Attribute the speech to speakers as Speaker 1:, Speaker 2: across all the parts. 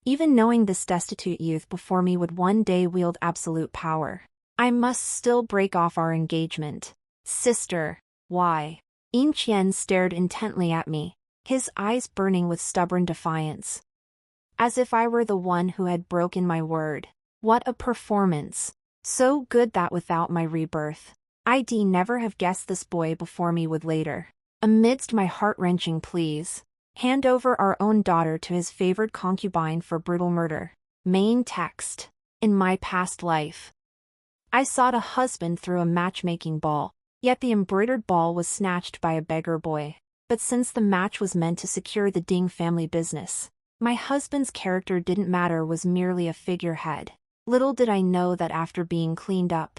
Speaker 1: even knowing this destitute youth before me would one day wield absolute power. I must still break off our engagement. Sister, why? Yin Qian stared intently at me, his eyes burning with stubborn defiance. As if I were the one who had broken my word. What a performance. So good that without my rebirth, I'd never have guessed this boy before me would later, amidst my heart-wrenching pleas, hand over our own daughter to his favored concubine for brutal murder. Main text. In my past life, I sought a husband through a matchmaking ball, yet the embroidered ball was snatched by a beggar boy. But since the match was meant to secure the Ding family business, my husband's character didn't matter, was merely a figurehead. Little did I know that after being cleaned up,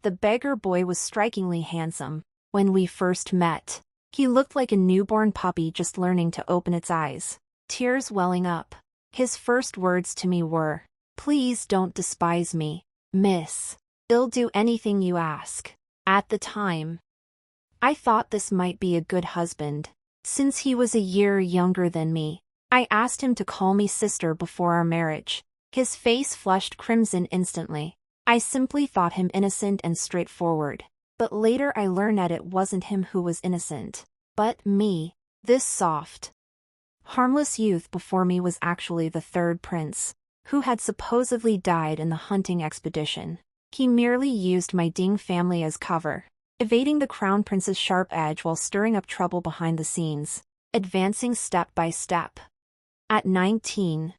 Speaker 1: the beggar boy was strikingly handsome. When we first met, he looked like a newborn puppy just learning to open its eyes, tears welling up. His first words to me were, "Please don't despise me, miss. I'll do anything you ask." At the time, I thought this might be a good husband. Since he was a year younger than me, I asked him to call me sister before our marriage. His face flushed crimson instantly. I simply thought him innocent and straightforward. But later I learned that it wasn't him who was innocent, but me. This soft, harmless youth before me was actually the third prince, who had supposedly died in the hunting expedition. He merely used my Ding family as cover, evading the crown prince's sharp edge while stirring up trouble behind the scenes, advancing step by step. At 19,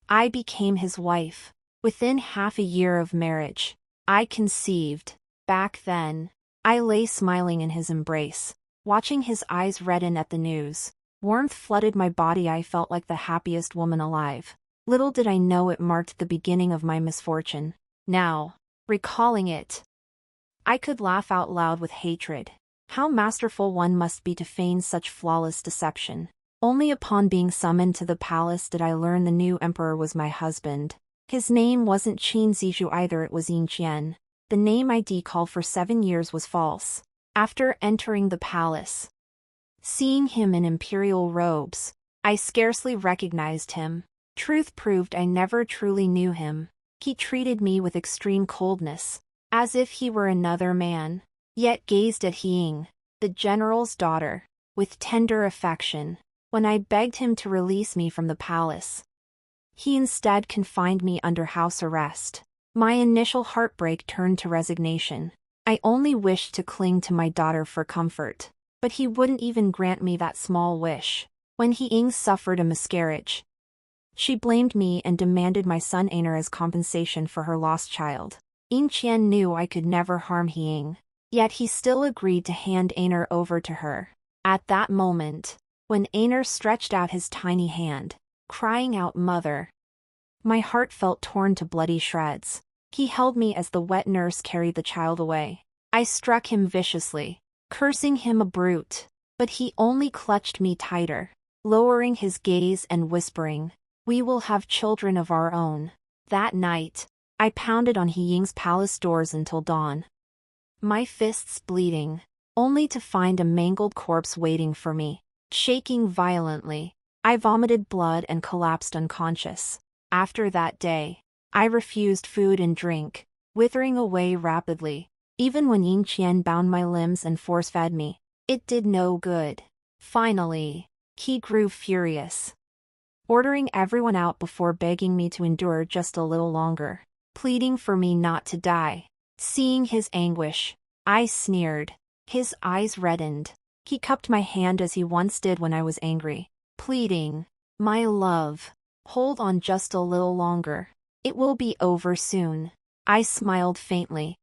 Speaker 1: I became his wife. Within half a year of marriage, I conceived. Back then, I lay smiling in his embrace, watching his eyes redden at the news. Warmth flooded my body. I felt like the happiest woman alive. Little did I know it marked the beginning of my misfortune. Now, recalling it, I could laugh out loud with hatred. How masterful one must be to feign such flawless deception. Only upon being summoned to the palace did I learn the new emperor was my husband. His name wasn't Qin Zizhu either, it was Yin Qian. The name I'd called for 7 years was false. After entering the palace, seeing him in imperial robes, I scarcely recognized him. Truth proved I never truly knew him. He treated me with extreme coldness, as if he were another man, yet gazed at Ying, the general's daughter, with tender affection. When I begged him to release me from the palace, he instead confined me under house arrest. My initial heartbreak turned to resignation. I only wished to cling to my daughter for comfort, but he wouldn't even grant me that small wish. When Ying suffered a miscarriage, she blamed me and demanded my son Einer as compensation for her lost child. Yin Qian knew I could never harm Ying, yet he still agreed to hand Einer over to her. At that moment, when Einer stretched out his tiny hand, crying out "Mother," my heart felt torn to bloody shreds. He held me as the wet nurse carried the child away. I struck him viciously, cursing him a brute, but he only clutched me tighter, lowering his gaze and whispering, "We will have children of our own." That night, I pounded on Ying's palace doors until dawn, my fists bleeding, only to find a mangled corpse waiting for me. Shaking violently, I vomited blood and collapsed unconscious. After that day, I refused food and drink, withering away rapidly. Even when Yin Qian bound my limbs and force-fed me, it did no good. Finally, he grew furious, ordering everyone out before begging me to endure just a little longer, pleading for me not to die. Seeing his anguish, I sneered. His eyes reddened. He cupped my hand as he once did when I was angry, pleading, "My love, hold on just a little longer. It will be over soon." I smiled faintly,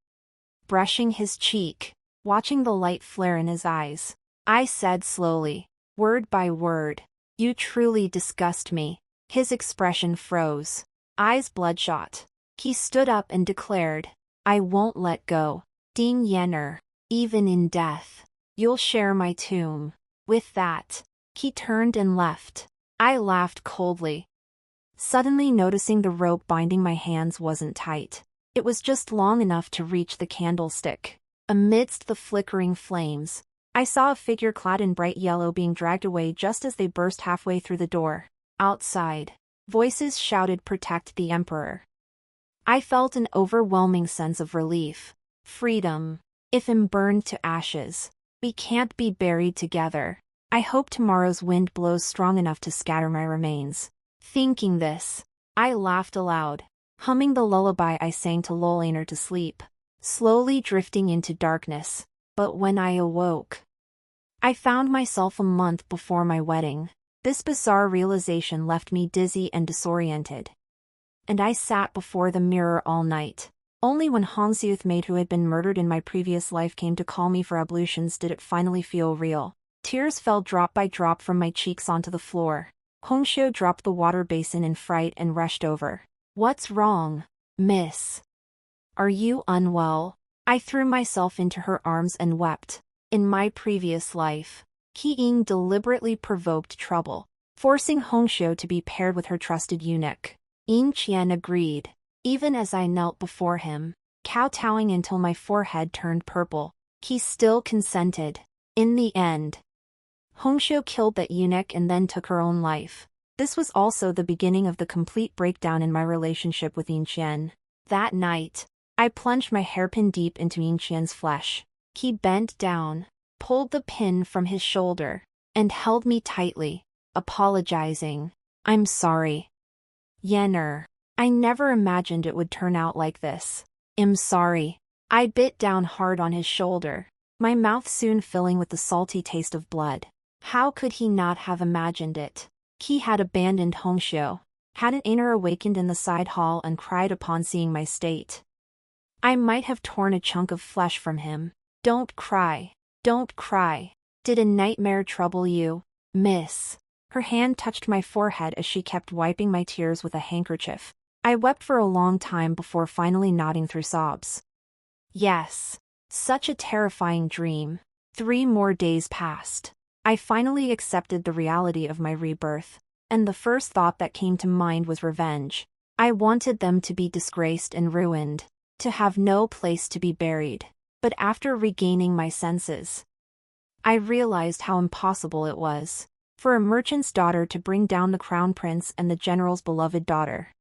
Speaker 1: brushing his cheek, watching the light flare in his eyes. I said slowly, word by word, "You truly disgust me." His expression froze, eyes bloodshot. He stood up and declared, "I won't let go. Ding Yener, even in death, you'll share my tomb." With that, he turned and left. I laughed coldly, suddenly noticing the rope binding my hands wasn't tight. It was just long enough to reach the candlestick. Amidst the flickering flames, I saw a figure clad in bright yellow being dragged away just as they burst halfway through the door. Outside, Voices shouted, "Protect the emperor." I felt an overwhelming sense of relief. Freedom. If I'm burned to ashes, we can't be buried together. I hope tomorrow's wind blows strong enough to scatter my remains. Thinking this, I laughed aloud, humming the lullaby I sang to lull Aner to sleep, slowly drifting into darkness. But when I awoke, I found myself a month before my wedding. This bizarre realization left me dizzy and disoriented. And I sat before the mirror all night. Only when Hongxiu's maid who had been murdered in my previous life came to call me for ablutions did it finally feel real. Tears fell drop by drop from my cheeks onto the floor. Hongxiu dropped the water basin in fright and rushed over. "What's wrong, miss? Are you unwell?" I threw myself into her arms and wept. In my previous life, Qi Ying deliberately provoked trouble, forcing Hongxiu to be paired with her trusted eunuch. Yin Qian agreed, even as I knelt before him, kowtowing until my forehead turned purple. He still consented. In the end, Hongxiu killed that eunuch and then took her own life. This was also the beginning of the complete breakdown in my relationship with Yin Qian. That night, I plunged my hairpin deep into Yin Qian's flesh. He bent down, pulled the pin from his shoulder, and held me tightly, apologizing. "I'm sorry, Yenner. I never imagined it would turn out like this. I'm sorry." I bit down hard on his shoulder, my mouth soon filling with the salty taste of blood. How could he not have imagined it? He had abandoned Hongxiu. Hadn't Aner awakened in the side hall and cried upon seeing my state? I might have torn a chunk of flesh from him. "Don't cry. Don't cry. Did a nightmare trouble you, miss?" Her hand touched my forehead as she kept wiping my tears with a handkerchief. I wept for a long time before finally nodding through sobs. Yes. Such a terrifying dream. 3 more days passed. I finally accepted the reality of my rebirth, and the first thought that came to mind was revenge. I wanted them to be disgraced and ruined, to have no place to be buried. But after regaining my senses, I realized how impossible it was for a merchant's daughter to bring down the crown prince and the general's beloved daughter.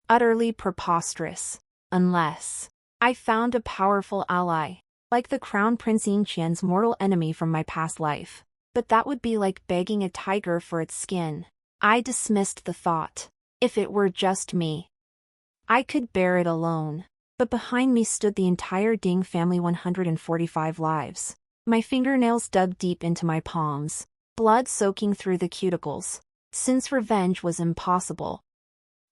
Speaker 1: Utterly preposterous. Unless I found a powerful ally, like the crown prince Yin Qian's mortal enemy from my past life. But that would be like begging a tiger for its skin. I dismissed the thought. If it were just me, I could bear it alone. But behind me stood the entire Ding family, 145 lives. My fingernails dug deep into my palms, blood soaking through the cuticles. Since revenge was impossible,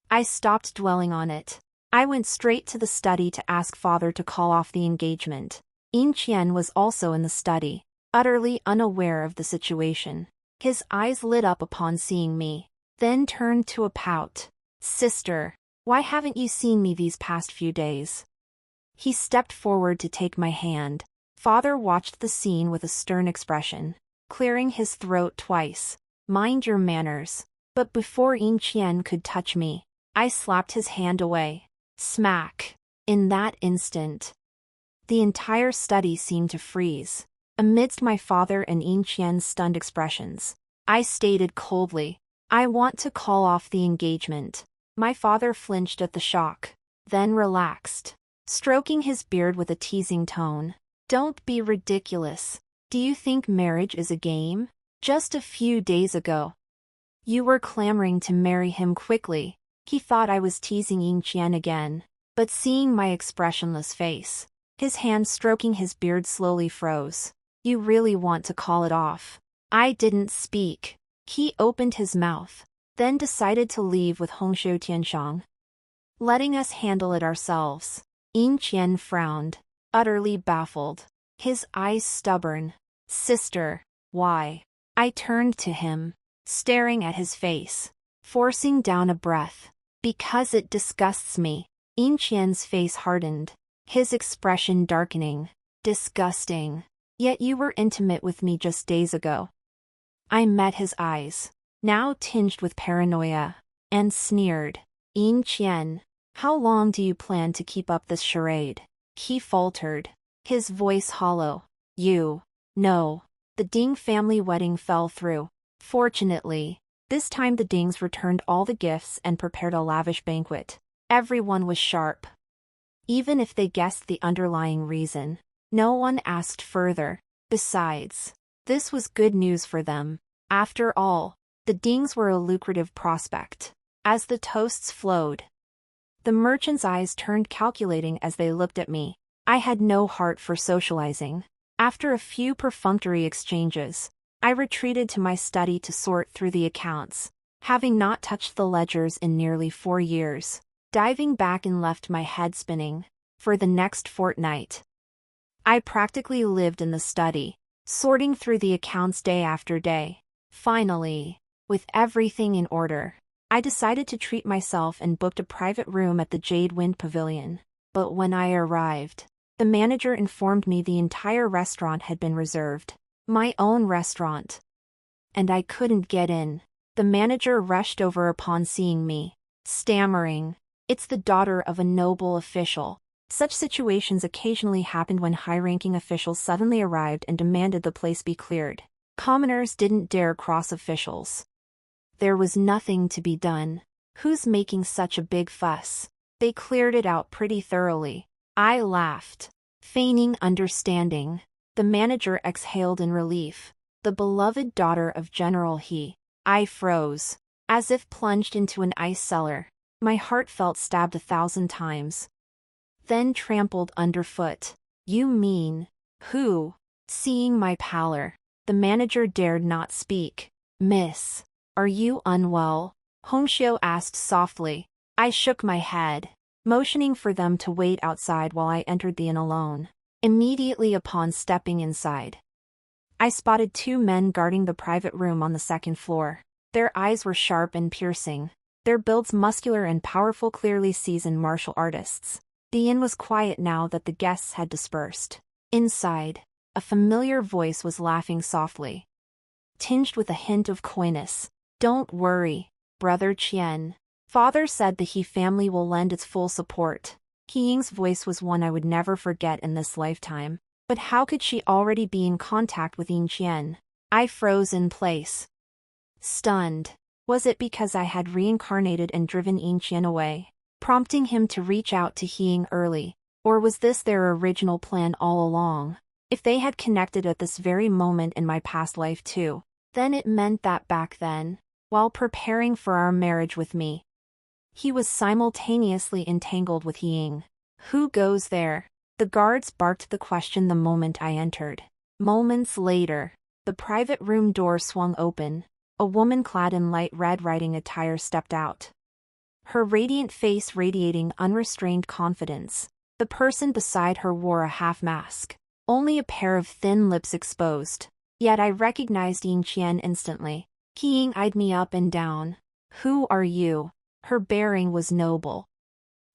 Speaker 1: I stopped dwelling on it. I went straight to the study to ask father to call off the engagement. Yin Qian was also in the study, utterly unaware of the situation. His eyes lit up upon seeing me, then turned to a pout. "Sister, why haven't you seen me these past few days?" He stepped forward to take my hand. Father watched the scene with a stern expression, clearing his throat twice. "Mind your manners." But before Yin Qian could touch me, I slapped his hand away. Smack. In that instant, the entire study seemed to freeze. Amidst my father and Yin Qian's stunned expressions, I stated coldly, "I want to call off the engagement." My father flinched at the shock, then relaxed, stroking his beard with a teasing tone. "Don't be ridiculous. Do you think marriage is a game? Just a few days ago, you were clamoring to marry him quickly." He thought I was teasing Yin Qian again, but seeing my expressionless face, his hand stroking his beard slowly froze. "You really want to call it off?" I didn't speak. He opened his mouth, then decided to leave with Hongxiu Tianshang, letting us handle it ourselves. Yin Qian frowned, utterly baffled, his eyes stubborn. "Sister, why?" I turned to him, staring at his face, forcing down a breath. "Because it disgusts me." Yin Qian's face hardened, his expression darkening. "Disgusting. Yet you were intimate with me just days ago." I met his eyes, now tinged with paranoia, and sneered. "Yin Qian, how long do you plan to keep up this charade?" He faltered, his voice hollow. "You." "No." The Ding family wedding fell through. Fortunately, This time the Dings returned all the gifts and prepared a lavish banquet. Everyone was sharp. Even if they guessed the underlying reason, no one asked further. Besides, this was good news for them. After all, the Dings were a lucrative prospect. As the toasts flowed, the merchants' eyes turned calculating as they looked at me. I had no heart for socializing. After a few perfunctory exchanges, I retreated to my study to sort through the accounts, having not touched the ledgers in nearly 4 years. Diving back and left my head spinning. For the next fortnight, I practically lived in the study, sorting through the accounts day after day. Finally, with everything in order, I decided to treat myself and booked a private room at the Jade Wind Pavilion. But when I arrived, the manager informed me the entire restaurant had been reserved. My own restaurant. And I couldn't get in. The manager rushed over upon seeing me, stammering, "It's the daughter of a noble official." Such situations occasionally happened when high-ranking officials suddenly arrived and demanded the place be cleared. Commoners didn't dare cross officials. There was nothing to be done. Who's making such a big fuss? They cleared it out pretty thoroughly. I laughed, feigning understanding. The manager exhaled in relief. The beloved daughter of General He. I froze, as if plunged into an ice cellar. My heart felt stabbed 1,000 times. Then trampled underfoot. "You mean, who?" Seeing my pallor, the manager dared not speak. "Miss, are you unwell?" Hongxiu asked softly. I shook my head, motioning for them to wait outside while I entered the inn alone. Immediately upon stepping inside, I spotted 2 men guarding the private room on the 2nd floor. Their eyes were sharp and piercing, their builds muscular and powerful, clearly seasoned martial artists. The inn was quiet now that the guests had dispersed. Inside, a familiar voice was laughing softly, tinged with a hint of coyness. "Don't worry, Brother Qian. Father said the He family will lend its full support." Ying's voice was one I would never forget in this lifetime. But how could she already be in contact with Yin Qian? I froze in place, stunned. Was it because I had reincarnated and driven Yin Qian away, prompting him to reach out to Ying early? Or was this their original plan all along? If they had connected at this very moment in my past life too, then it meant that back then, while preparing for our marriage with me, he was simultaneously entangled with Ying. "Who goes there?" The guards barked the question the moment I entered. Moments later, the private room door swung open. A woman clad in light red riding attire stepped out, her radiant face radiating unrestrained confidence. The person beside her wore a half mask, only a pair of thin lips exposed. Yet I recognized Yin Qian instantly. Ying eyed me up and down. "Who are you?" Her bearing was noble,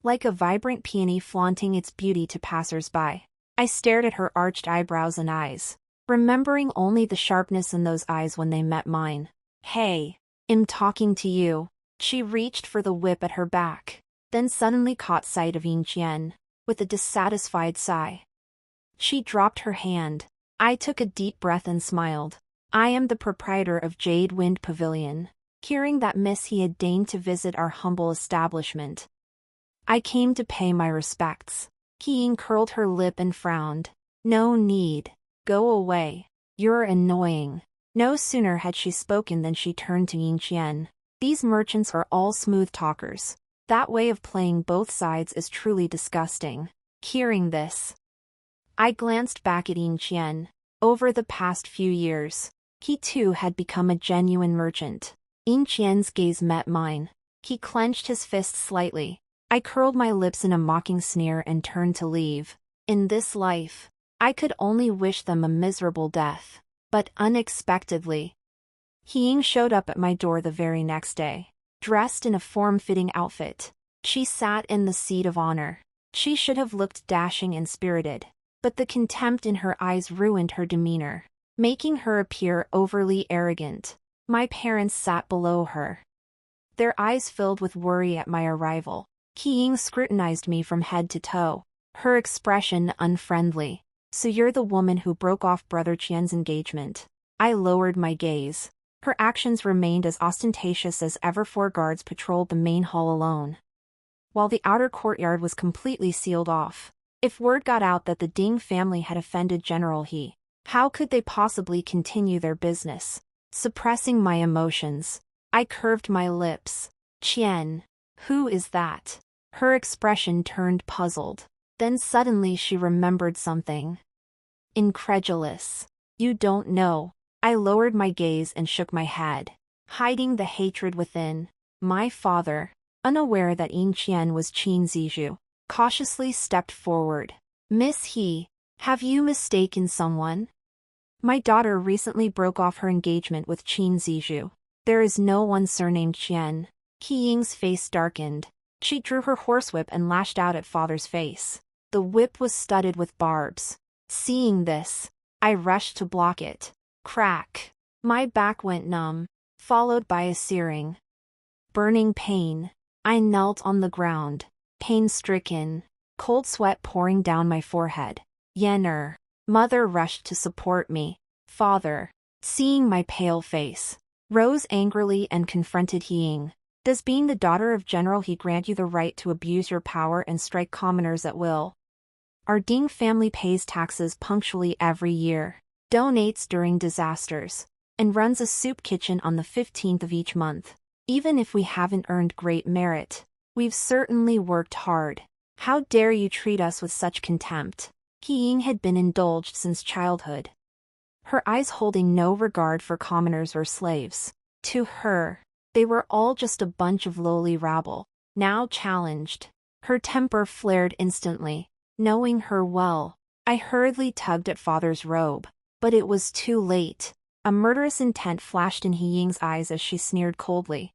Speaker 1: like a vibrant peony flaunting its beauty to passers-by. I stared at her arched eyebrows and eyes, remembering only the sharpness in those eyes when they met mine. "Hey, I'm talking to you." She reached for the whip at her back, then suddenly caught sight of Yin Qian. With a dissatisfied sigh, she dropped her hand. I took a deep breath and smiled. "I am the proprietor of Jade Wind Pavilion." Hearing that Miss He had deigned to visit our humble establishment, I came to pay my respects. Ying curled her lip and frowned. "No need. Go away. You're annoying." No sooner had she spoken than she turned to Yin Qian. "These merchants are all smooth talkers. That way of playing both sides is truly disgusting." Hearing this, I glanced back at Yin Qian. Over the past few years, he too had become a genuine merchant. Yin Qian's gaze met mine. He clenched his fist slightly. I curled my lips in a mocking sneer and turned to leave. In this life, I could only wish them a miserable death. But unexpectedly, Ying showed up at my door the very next day, dressed in a form-fitting outfit. She sat in the seat of honor. She should have looked dashing and spirited, but the contempt in her eyes ruined her demeanor, making her appear overly arrogant. My parents sat below her, their eyes filled with worry at my arrival. Ying scrutinized me from head to toe, her expression unfriendly. "So you're the woman who broke off Brother Qian's engagement?" I lowered my gaze. Her actions remained as ostentatious as ever. 4 guards patrolled the main hall alone, while the outer courtyard was completely sealed off. If word got out that the Ding family had offended General He, how could they possibly continue their business? Suppressing my emotions, I curved my lips. Qian, who is that? Her expression turned puzzled. Then suddenly she remembered something. Incredulous. You don't know. I lowered my gaze and shook my head, hiding the hatred within. My father, unaware that Yin Qian was Qin Zizhu, cautiously stepped forward. Miss He, have you mistaken someone? My daughter recently broke off her engagement with Qin Zizhu. There is no one surnamed Qian. Qi Ying's face darkened. She drew her horsewhip and lashed out at father's face. The whip was studded with barbs. Seeing this, I rushed to block it. Crack. My back went numb, followed by a searing, burning pain. I knelt on the ground, pain-stricken, cold sweat pouring down my forehead. Yenner. Mother rushed to support me. Father, seeing my pale face, rose angrily and confronted He Ying. Does being the daughter of General He grant you the right to abuse your power and strike commoners at will? Our Ding family pays taxes punctually every year, donates during disasters, and runs a soup kitchen on the 15th of each month. Even if we haven't earned great merit, we've certainly worked hard. How dare you treat us with such contempt? He Ying had been indulged since childhood, her eyes holding no regard for commoners or slaves. To her, they were all just a bunch of lowly rabble. Now challenged, her temper flared instantly. Knowing her well, I hurriedly tugged at father's robe, but it was too late. A murderous intent flashed in He Ying's eyes as she sneered coldly.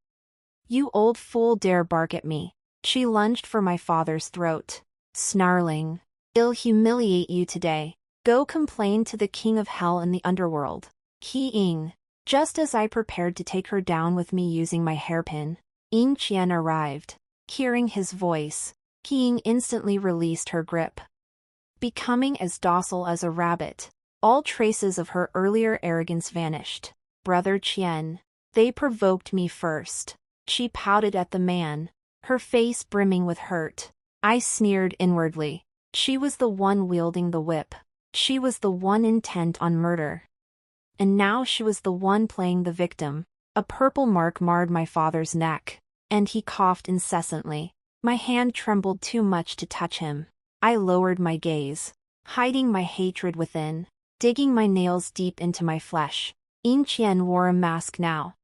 Speaker 1: You old fool, dare bark at me. She lunged for my father's throat, snarling. I'll humiliate you today. Go complain to the king of hell in the underworld. Qi Ying. Just as I prepared to take her down with me using my hairpin, Yin Qian arrived. Hearing his voice, Qi Ying instantly released her grip, becoming as docile as a rabbit. All traces of her earlier arrogance vanished. Brother Qian, they provoked me first. She pouted at the man, her face brimming with hurt. I sneered inwardly. She was the one wielding the whip. She was the one intent on murder. And now she was the one playing the victim. A purple mark marred my father's neck, and he coughed incessantly. My hand trembled too much to touch him. I lowered my gaze, hiding my hatred within, digging my nails deep into my flesh. Yin Qian wore a mask now,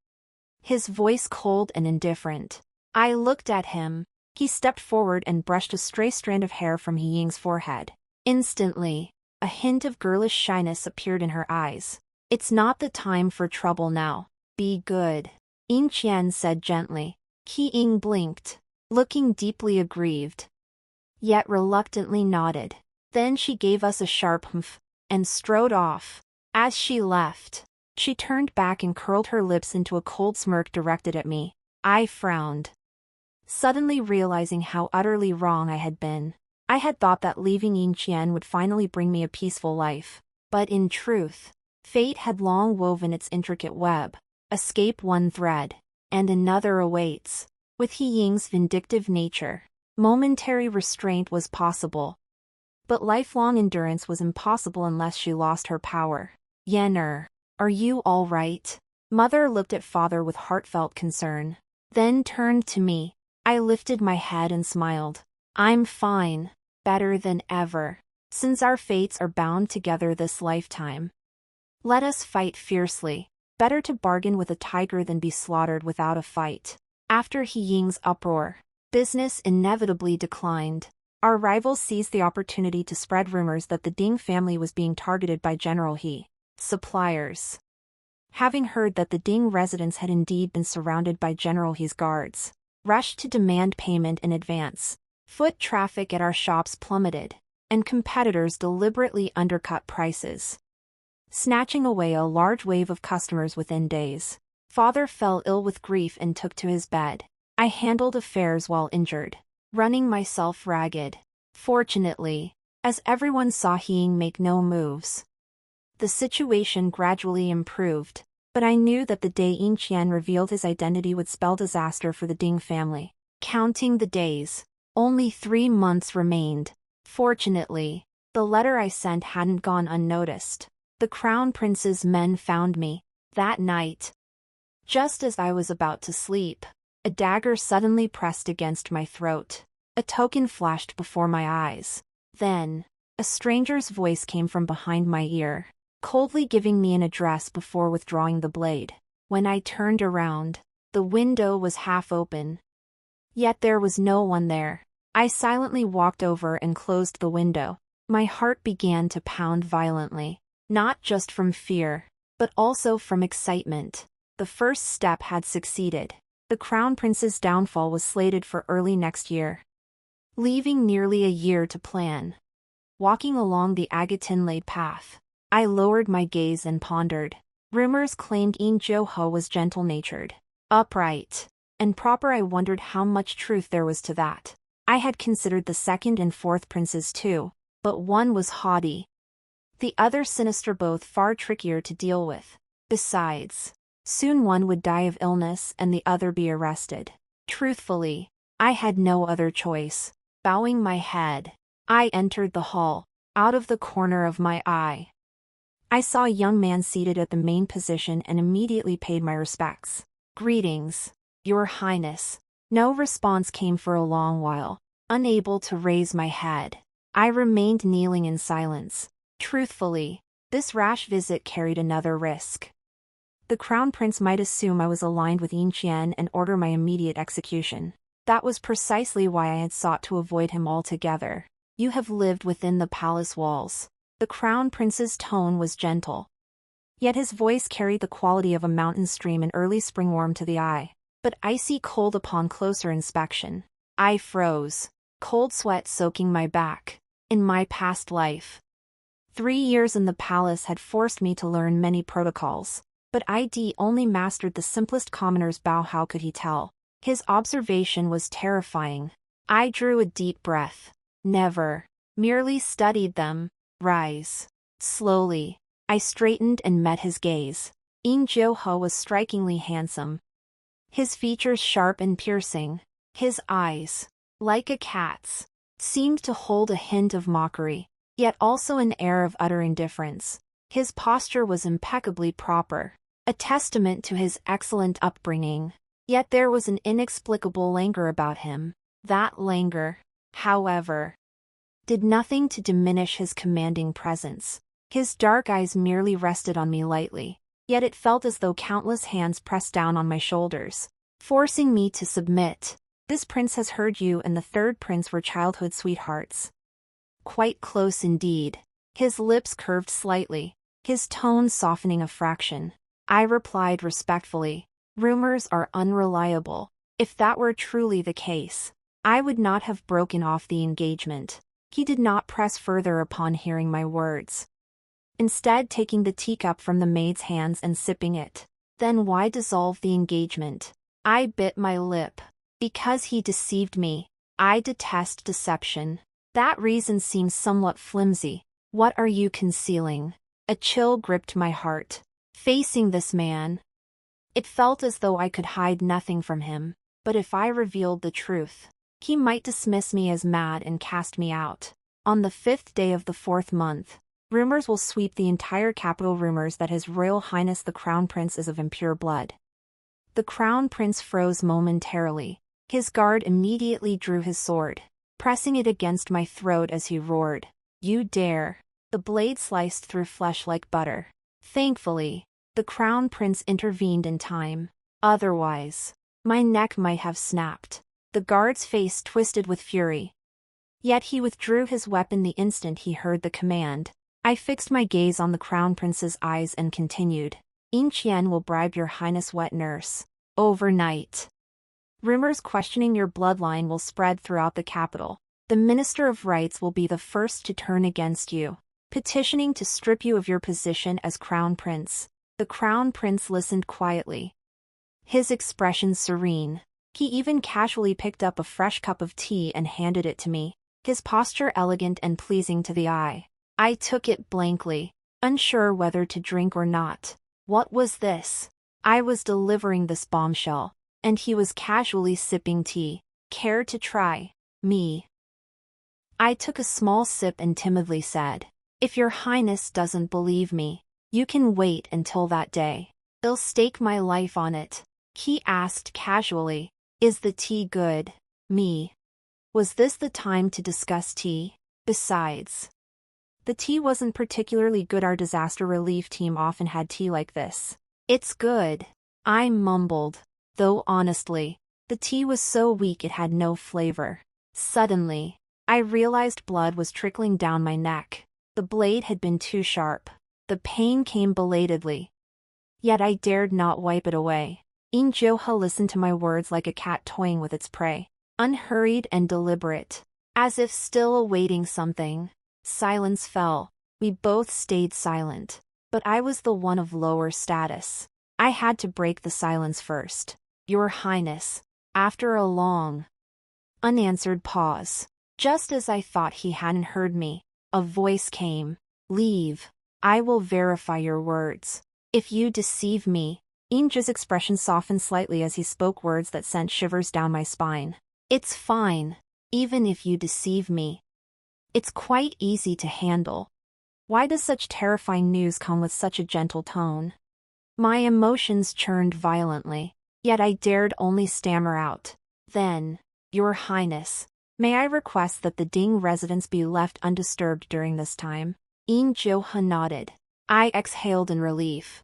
Speaker 1: his voice cold and indifferent. I looked at him. He stepped forward and brushed a stray strand of hair from He Ying's forehead. Instantly, a hint of girlish shyness appeared in her eyes. It's not the time for trouble now. Be good, Yin Qian said gently. Qi Ying blinked, looking deeply aggrieved, yet reluctantly nodded. Then she gave us a sharp humph, and strode off. As she left, she turned back and curled her lips into a cold smirk directed at me. I frowned, suddenly realizing how utterly wrong I had been. I had thought that leaving Yin Qian would finally bring me a peaceful life. But in truth, fate had long woven its intricate web. Escape one thread, and another awaits. With He Ying's vindictive nature, momentary restraint was possible, but lifelong endurance was impossible unless she lost her power. Yenner, are you all right? Mother looked at father with heartfelt concern, then turned to me. I lifted my head and smiled. I'm fine, better than ever. Since our fates are bound together this lifetime, let us fight fiercely. Better to bargain with a tiger than be slaughtered without a fight. After He Ying's uproar, business inevitably declined. Our rivals seized the opportunity to spread rumors that the Ding family was being targeted by General He. Suppliers, having heard that the Ding residence had indeed been surrounded by General He's guards, rushed to demand payment in advance. Foot traffic at our shops plummeted, and competitors deliberately undercut prices, snatching away a large wave of customers within days. Father fell ill with grief and took to his bed. I handled affairs while injured, running myself ragged. Fortunately, as everyone saw He Ying make no moves, the situation gradually improved. But I knew that the day Yin Qian revealed his identity would spell disaster for the Ding family. Counting the days. Only 3 months remained. Fortunately, the letter I sent hadn't gone unnoticed. The Crown Prince's men found me. That night, just as I was about to sleep, a dagger suddenly pressed against my throat. A token flashed before my eyes. Then, a stranger's voice came from behind my ear, coldly giving me an address before withdrawing the blade. When I turned around, the window was half open. Yet there was no one there. I silently walked over and closed the window. My heart began to pound violently, not just from fear, but also from excitement. The first step had succeeded. The Crown Prince's downfall was slated for early next year, leaving nearly a year to plan. Walking along the agatin-laid path, I lowered my gaze and pondered. Rumors claimed Yin Qian was gentle-natured, upright, and proper. I wondered how much truth there was to that. I had considered the second and fourth princes too, but one was haughty, the other sinister, both far trickier to deal with. Besides, soon one would die of illness and the other be arrested. Truthfully, I had no other choice. Bowing my head, I entered the hall. Out of the corner of my eye, I saw a young man seated at the main position and immediately paid my respects. "Greetings, Your Highness." No response came for a long while. Unable to raise my head, I remained kneeling in silence. Truthfully, this rash visit carried another risk. The Crown Prince might assume I was aligned with Yin Qian and order my immediate execution. That was precisely why I had sought to avoid him altogether. "You have lived within the palace walls." The Crown Prince's tone was gentle, yet his voice carried the quality of a mountain stream in early spring, warm to the eye, but icy cold upon closer inspection. I froze, cold sweat soaking my back. In my past life, 3 years in the palace had forced me to learn many protocols, but I'd only mastered the simplest commoner's bow. How could he tell? His observation was terrifying. I drew a deep breath. Never. Merely studied them. Rise. Slowly, I straightened and met his gaze. Yin Qian was strikingly handsome. His features sharp and piercing. His eyes, like a cat's, seemed to hold a hint of mockery, yet also an air of utter indifference. His posture was impeccably proper, a testament to his excellent upbringing. Yet there was an inexplicable languor about him. That languor, however, did nothing to diminish his commanding presence. His dark eyes merely rested on me lightly, yet it felt as though countless hands pressed down on my shoulders, forcing me to submit. "This prince has heard you and the third prince were childhood sweethearts." "Quite close indeed." His lips curved slightly, his tone softening a fraction. I replied respectfully. "Rumors are unreliable. If that were truly the case, I would not have broken off the engagement." He did not press further upon hearing my words, instead taking the teacup from the maid's hands and sipping it. "Then why dissolve the engagement?" I bit my lip. "Because he deceived me. I detest deception." "That reason seems somewhat flimsy. What are you concealing?" A chill gripped my heart. Facing this man, it felt as though I could hide nothing from him. But if I revealed the truth, he might dismiss me as mad and cast me out. On the 5th day of the 4th month, rumors will sweep the entire capital. Rumors that His Royal Highness the Crown Prince is of impure blood. The Crown Prince froze momentarily. His guard immediately drew his sword, pressing it against my throat as he roared, "You dare!" The blade sliced through flesh like butter. Thankfully, the Crown Prince intervened in time. Otherwise, my neck might have snapped. The guard's face twisted with fury. Yet he withdrew his weapon the instant he heard the command. I fixed my gaze on the Crown Prince's eyes and continued. "Yin Qian will bribe your highness wet nurse. Overnight. Rumors questioning your bloodline will spread throughout the capital. The Minister of Rights will be the first to turn against you, petitioning to strip you of your position as Crown Prince." The Crown Prince listened quietly, his expression serene. He even casually picked up a fresh cup of tea and handed it to me, his posture elegant and pleasing to the eye. I took it blankly, unsure whether to drink or not. What was this? I was delivering this bombshell, and he was casually sipping tea. Care to try? Me. I took a small sip and timidly said, "If your highness doesn't believe me, you can wait until that day. I'll stake my life on it." He asked casually, "Is the tea good?" Me. Was this the time to discuss tea? Besides, the tea wasn't particularly good. Our disaster relief team often had tea like this. "It's good," I mumbled, though honestly, the tea was so weak it had no flavor. Suddenly, I realized blood was trickling down my neck. The blade had been too sharp. The pain came belatedly. Yet I dared not wipe it away. Yin Qian listened to my words like a cat toying with its prey, unhurried and deliberate, as if still awaiting something. Silence fell. We both stayed silent, but I was the one of lower status. I had to break the silence first. "Your Highness." After a long, unanswered pause, just as I thought he hadn't heard me, a voice came. "Leave. I will verify your words. If you deceive me." Yin Qian's expression softened slightly as he spoke words that sent shivers down my spine. "It's fine, even if you deceive me. It's quite easy to handle." Why does such terrifying news come with such a gentle tone? My emotions churned violently, yet I dared only stammer out, "Then, Your Highness, may I request that the Ding residence be left undisturbed during this time?" Yin Qian nodded. I exhaled in relief,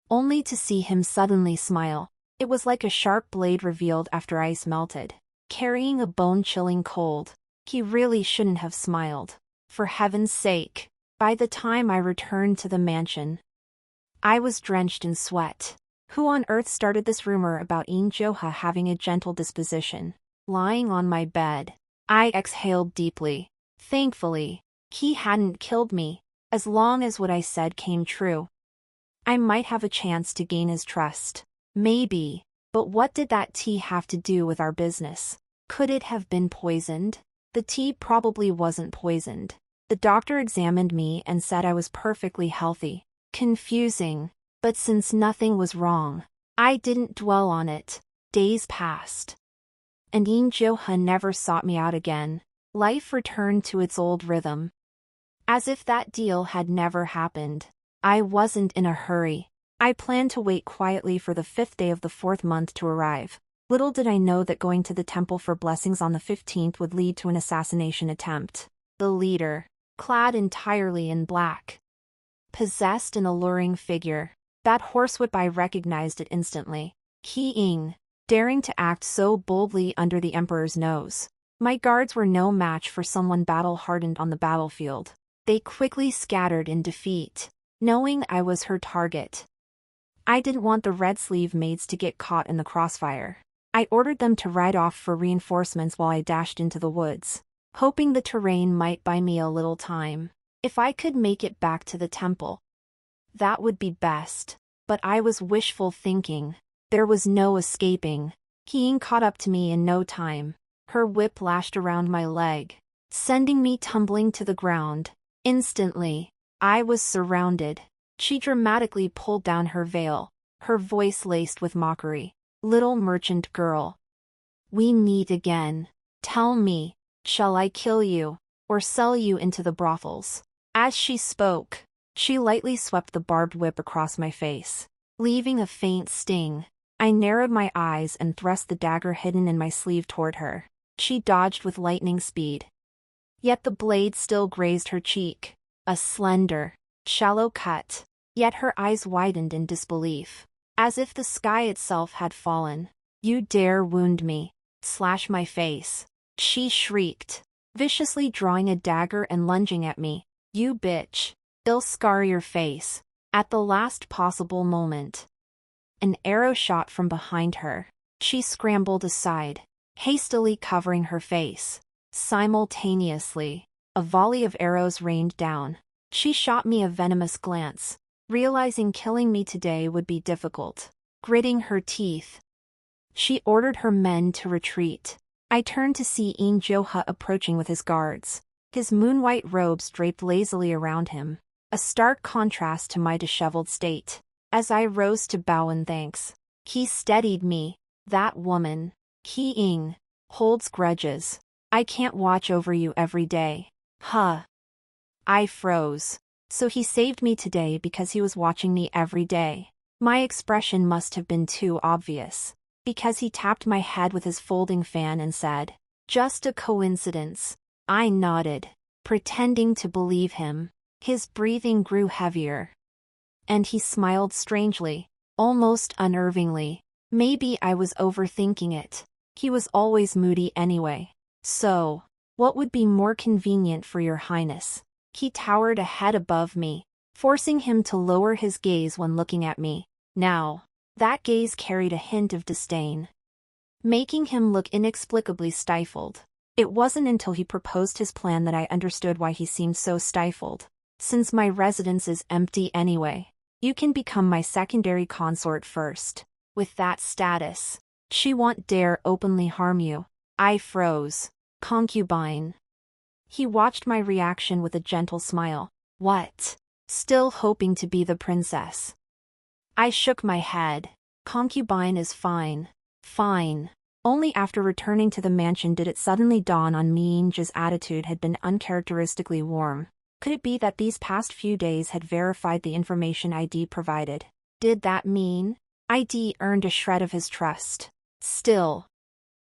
Speaker 1: only to see him suddenly smile. It was like a sharp blade revealed after ice melted, carrying a bone-chilling cold. He really shouldn't have smiled. For heaven's sake. By the time I returned to the mansion, I was drenched in sweat. Who on earth started this rumor about Yin Qian having a gentle disposition? Lying on my bed, I exhaled deeply. Thankfully, he hadn't killed me. As long as what I said came true, I might have a chance to gain his trust. Maybe. But what did that tea have to do with our business? Could it have been poisoned? The tea probably wasn't poisoned. The doctor examined me and said I was perfectly healthy. Confusing. But since nothing was wrong, I didn't dwell on it. Days passed, and Yin Qian never sought me out again. Life returned to its old rhythm, as if that deal had never happened. I wasn't in a hurry. I planned to wait quietly for the 5th day of the 4th month to arrive. Little did I know that going to the temple for blessings on the 15th would lead to an assassination attempt. The leader, clad entirely in black, possessed an alluring figure. That horsewhip, I recognized it instantly. Qi Ying, daring to act so boldly under the emperor's nose. My guards were no match for someone battle-hardened on the battlefield. They quickly scattered in defeat, knowing I was her target. I didn't want the red sleeve maids to get caught in the crossfire. I ordered them to ride off for reinforcements while I dashed into the woods, hoping the terrain might buy me a little time. If I could make it back to the temple, that would be best. But I was wishful thinking. There was no escaping. Qi Ying caught up to me in no time. Her whip lashed around my leg, sending me tumbling to the ground. Instantly, I was surrounded. She dramatically pulled down her veil, her voice laced with mockery. "Little merchant girl, we meet again. Tell me, shall I kill you, or sell you into the brothels?" As she spoke, she lightly swept the barbed whip across my face, leaving a faint sting. I narrowed my eyes and thrust the dagger hidden in my sleeve toward her. She dodged with lightning speed, yet the blade still grazed her cheek. A slender, shallow cut, yet her eyes widened in disbelief, as if the sky itself had fallen. "You dare wound me, slash my face," she shrieked, viciously drawing a dagger and lunging at me. "You bitch. I'll scar your face." At the last possible moment, an arrow shot from behind her. She scrambled aside, hastily covering her face. Simultaneously, a volley of arrows rained down. She shot me a venomous glance, realizing killing me today would be difficult. Gritting her teeth, she ordered her men to retreat. I turned to see Yin Qian approaching with his guards, his moon-white robes draped lazily around him, a stark contrast to my disheveled state. As I rose to bow in thanks, he steadied me. That woman, Qi Ying, holds grudges. I can't watch over you every day. Huh. I froze. So he saved me today because he was watching me every day. My expression must have been too obvious, because he tapped my head with his folding fan and said, "Just a coincidence." I nodded, pretending to believe him. His breathing grew heavier. And he smiled strangely, almost unnervingly. Maybe I was overthinking it. He was always moody anyway. So, what would be more convenient for your highness? He towered a head above me, forcing him to lower his gaze when looking at me. Now, that gaze carried a hint of disdain, making him look inexplicably stifled. It wasn't until he proposed his plan that I understood why he seemed so stifled. Since my residence is empty anyway, you can become my secondary consort first. With that status, she won't dare openly harm you. I froze. Concubine. He watched my reaction with a gentle smile. What? Still hoping to be the princess? I shook my head. Concubine is fine. Fine. Only after returning to the mansion did it suddenly dawn on me Ying's attitude had been uncharacteristically warm. Could it be that these past few days had verified the information ID provided? Did that mean ID earned a shred of his trust? Still,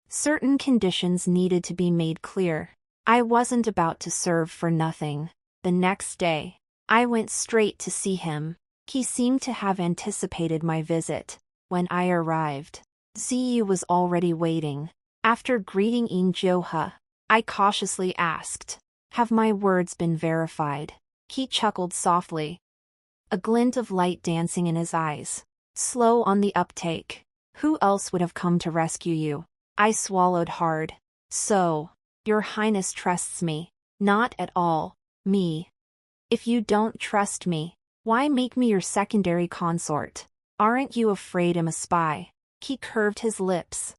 Speaker 1: certain conditions needed to be made clear. I wasn't about to serve for nothing. The next day, I went straight to see him. He seemed to have anticipated my visit. When I arrived, Ziyu was already waiting. After greeting Yin Qian, I cautiously asked, "Have my words been verified?" He chuckled softly, a glint of light dancing in his eyes. "Slow on the uptake. Who else would have come to rescue you?" I swallowed hard. "So, your highness trusts me?" "Not at all. Me. If you don't trust me, why make me your secondary consort? Aren't you afraid I'm a spy?" He curved his lips,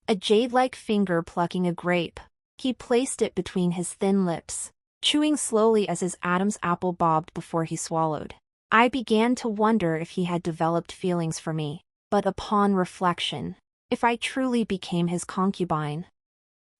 Speaker 1: a jade-like finger plucking a grape. He placed it between his thin lips, chewing slowly as his Adam's apple bobbed before he swallowed. I began to wonder if he had developed feelings for me, but upon reflection, if I truly became his concubine,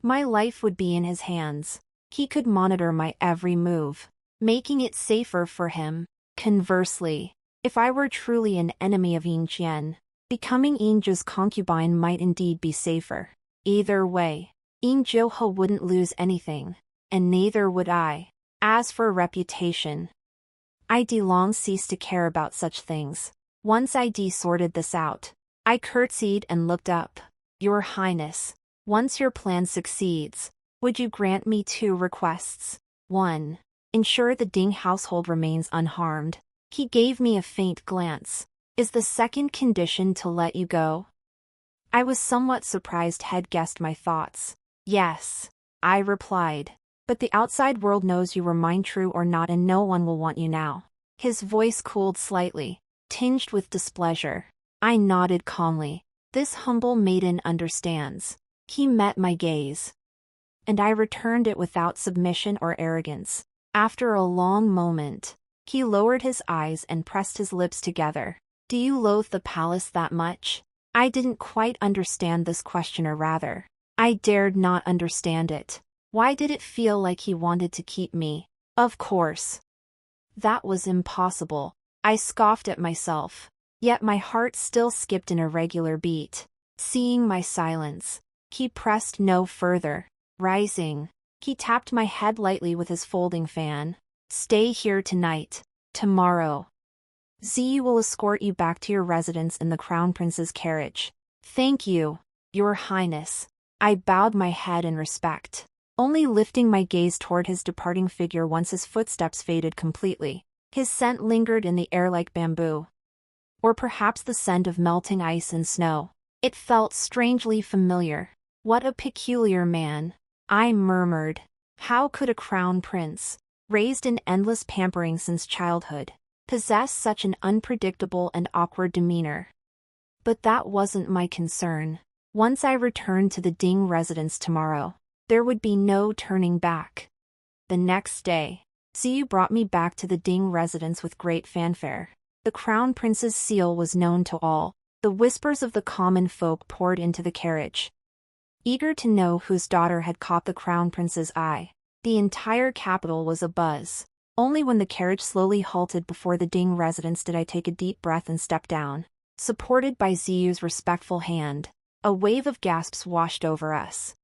Speaker 1: my life would be in his hands. He could monitor my every move, making it safer for him. Conversely, if I were truly an enemy of Yin Qian, becoming Ying's concubine might indeed be safer. Either way, Yin Qian wouldn't lose anything, and neither would I. As for reputation, ID long ceased to care about such things. Once ID sorted this out, I curtsied and looked up. "Your Highness, once your plan succeeds, would you grant me 2 requests? 1. Ensure the Ding household remains unharmed." He gave me a faint glance. "Is the second condition to let you go?" I was somewhat surprised Head guessed my thoughts. "Yes," I replied. "But the outside world knows you were mine, true or not, and no one will want you now." His voice cooled slightly, tinged with displeasure. I nodded calmly. This humble maiden understands. He met my gaze, and I returned it without submission or arrogance. After a long moment, he lowered his eyes and pressed his lips together. "Do you loathe the palace that much?" I didn't quite understand this question, or rather, I dared not understand it. Why did it feel like he wanted to keep me? Of course, that was impossible. I scoffed at myself, yet my heart still skipped an irregular beat. Seeing my silence, he pressed no further. Rising, he tapped my head lightly with his folding fan. "Stay here tonight. Tomorrow, Ziyu will escort you back to your residence in the Crown Prince's carriage." "Thank you, Your Highness." I bowed my head in respect, only lifting my gaze toward his departing figure once his footsteps faded completely. His scent lingered in the air like bamboo, or perhaps the scent of melting ice and snow. It felt strangely familiar. What a peculiar man, I murmured. How could a crown prince, raised in endless pampering since childhood, possess such an unpredictable and awkward demeanor? But that wasn't my concern. Once I returned to the Ding residence tomorrow, there would be no turning back. The next day, Ziyu brought me back to the Ding residence with great fanfare. The crown prince's seal was known to all. The whispers of the common folk poured into the carriage, eager to know whose daughter had caught the crown prince's eye. The entire capital was abuzz. Only when the carriage slowly halted before the Ding residence did I take a deep breath and step down. Supported by Ziyu's respectful hand, a wave of gasps washed over us,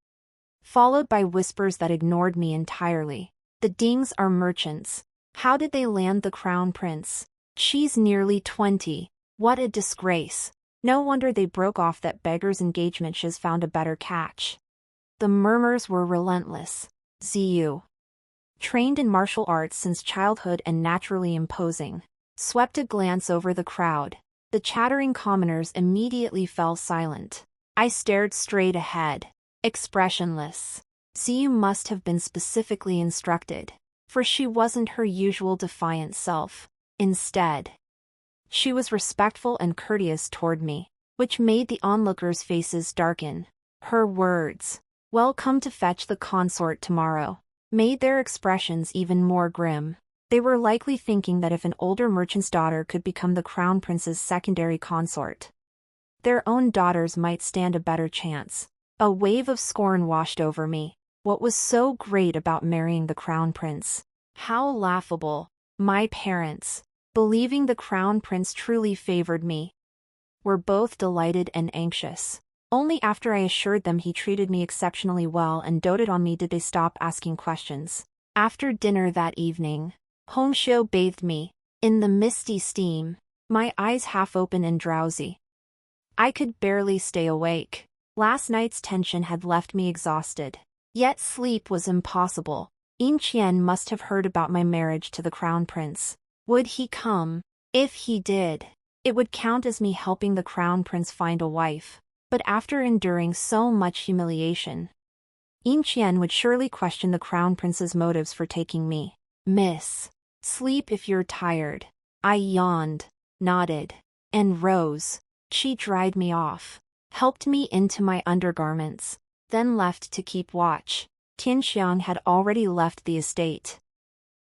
Speaker 1: followed by whispers that ignored me entirely. The Dings are merchants. How did they land the crown prince? She's nearly 20. What a disgrace. No wonder they broke off that beggar's engagement. She's found a better catch. The murmurs were relentless. Ziyu, trained in martial arts since childhood and naturally imposing, swept a glance over the crowd. The chattering commoners immediately fell silent. I stared straight ahead, expressionless. Ziyu must have been specifically instructed, for she wasn't her usual defiant self. Instead, she was respectful and courteous toward me, which made the onlookers' faces darken. Her words, "Welcome to fetch the consort tomorrow," made their expressions even more grim. They were likely thinking that if an older merchant's daughter could become the crown prince's secondary consort, their own daughters might stand a better chance. A wave of scorn washed over me. What was so great about marrying the crown prince? How laughable. My parents, believing the crown prince truly favored me, were both delighted and anxious. Only after I assured them he treated me exceptionally well and doted on me did they stop asking questions. After dinner that evening, Hongxiu bathed me in the misty steam, my eyes half open and drowsy. I could barely stay awake. Last night's tension had left me exhausted. Yet sleep was impossible. Yin Qian must have heard about my marriage to the crown prince. Would he come? If he did, it would count as me helping the crown prince find a wife. But after enduring so much humiliation, Yin Qian would surely question the crown prince's motives for taking me. "Miss, sleep if you're tired." I yawned, nodded, and rose. She dried me off, helped me into my undergarments, then left to keep watch. Tianxiang had already left the estate,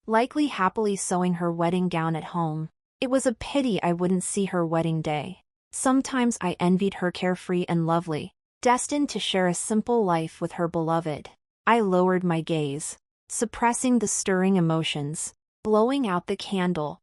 Speaker 1: likely happily sewing her wedding gown at home. It was a pity I wouldn't see her wedding day. Sometimes I envied her carefree and lovely, destined to share a simple life with her beloved. I lowered my gaze, suppressing the stirring emotions, blowing out the candle.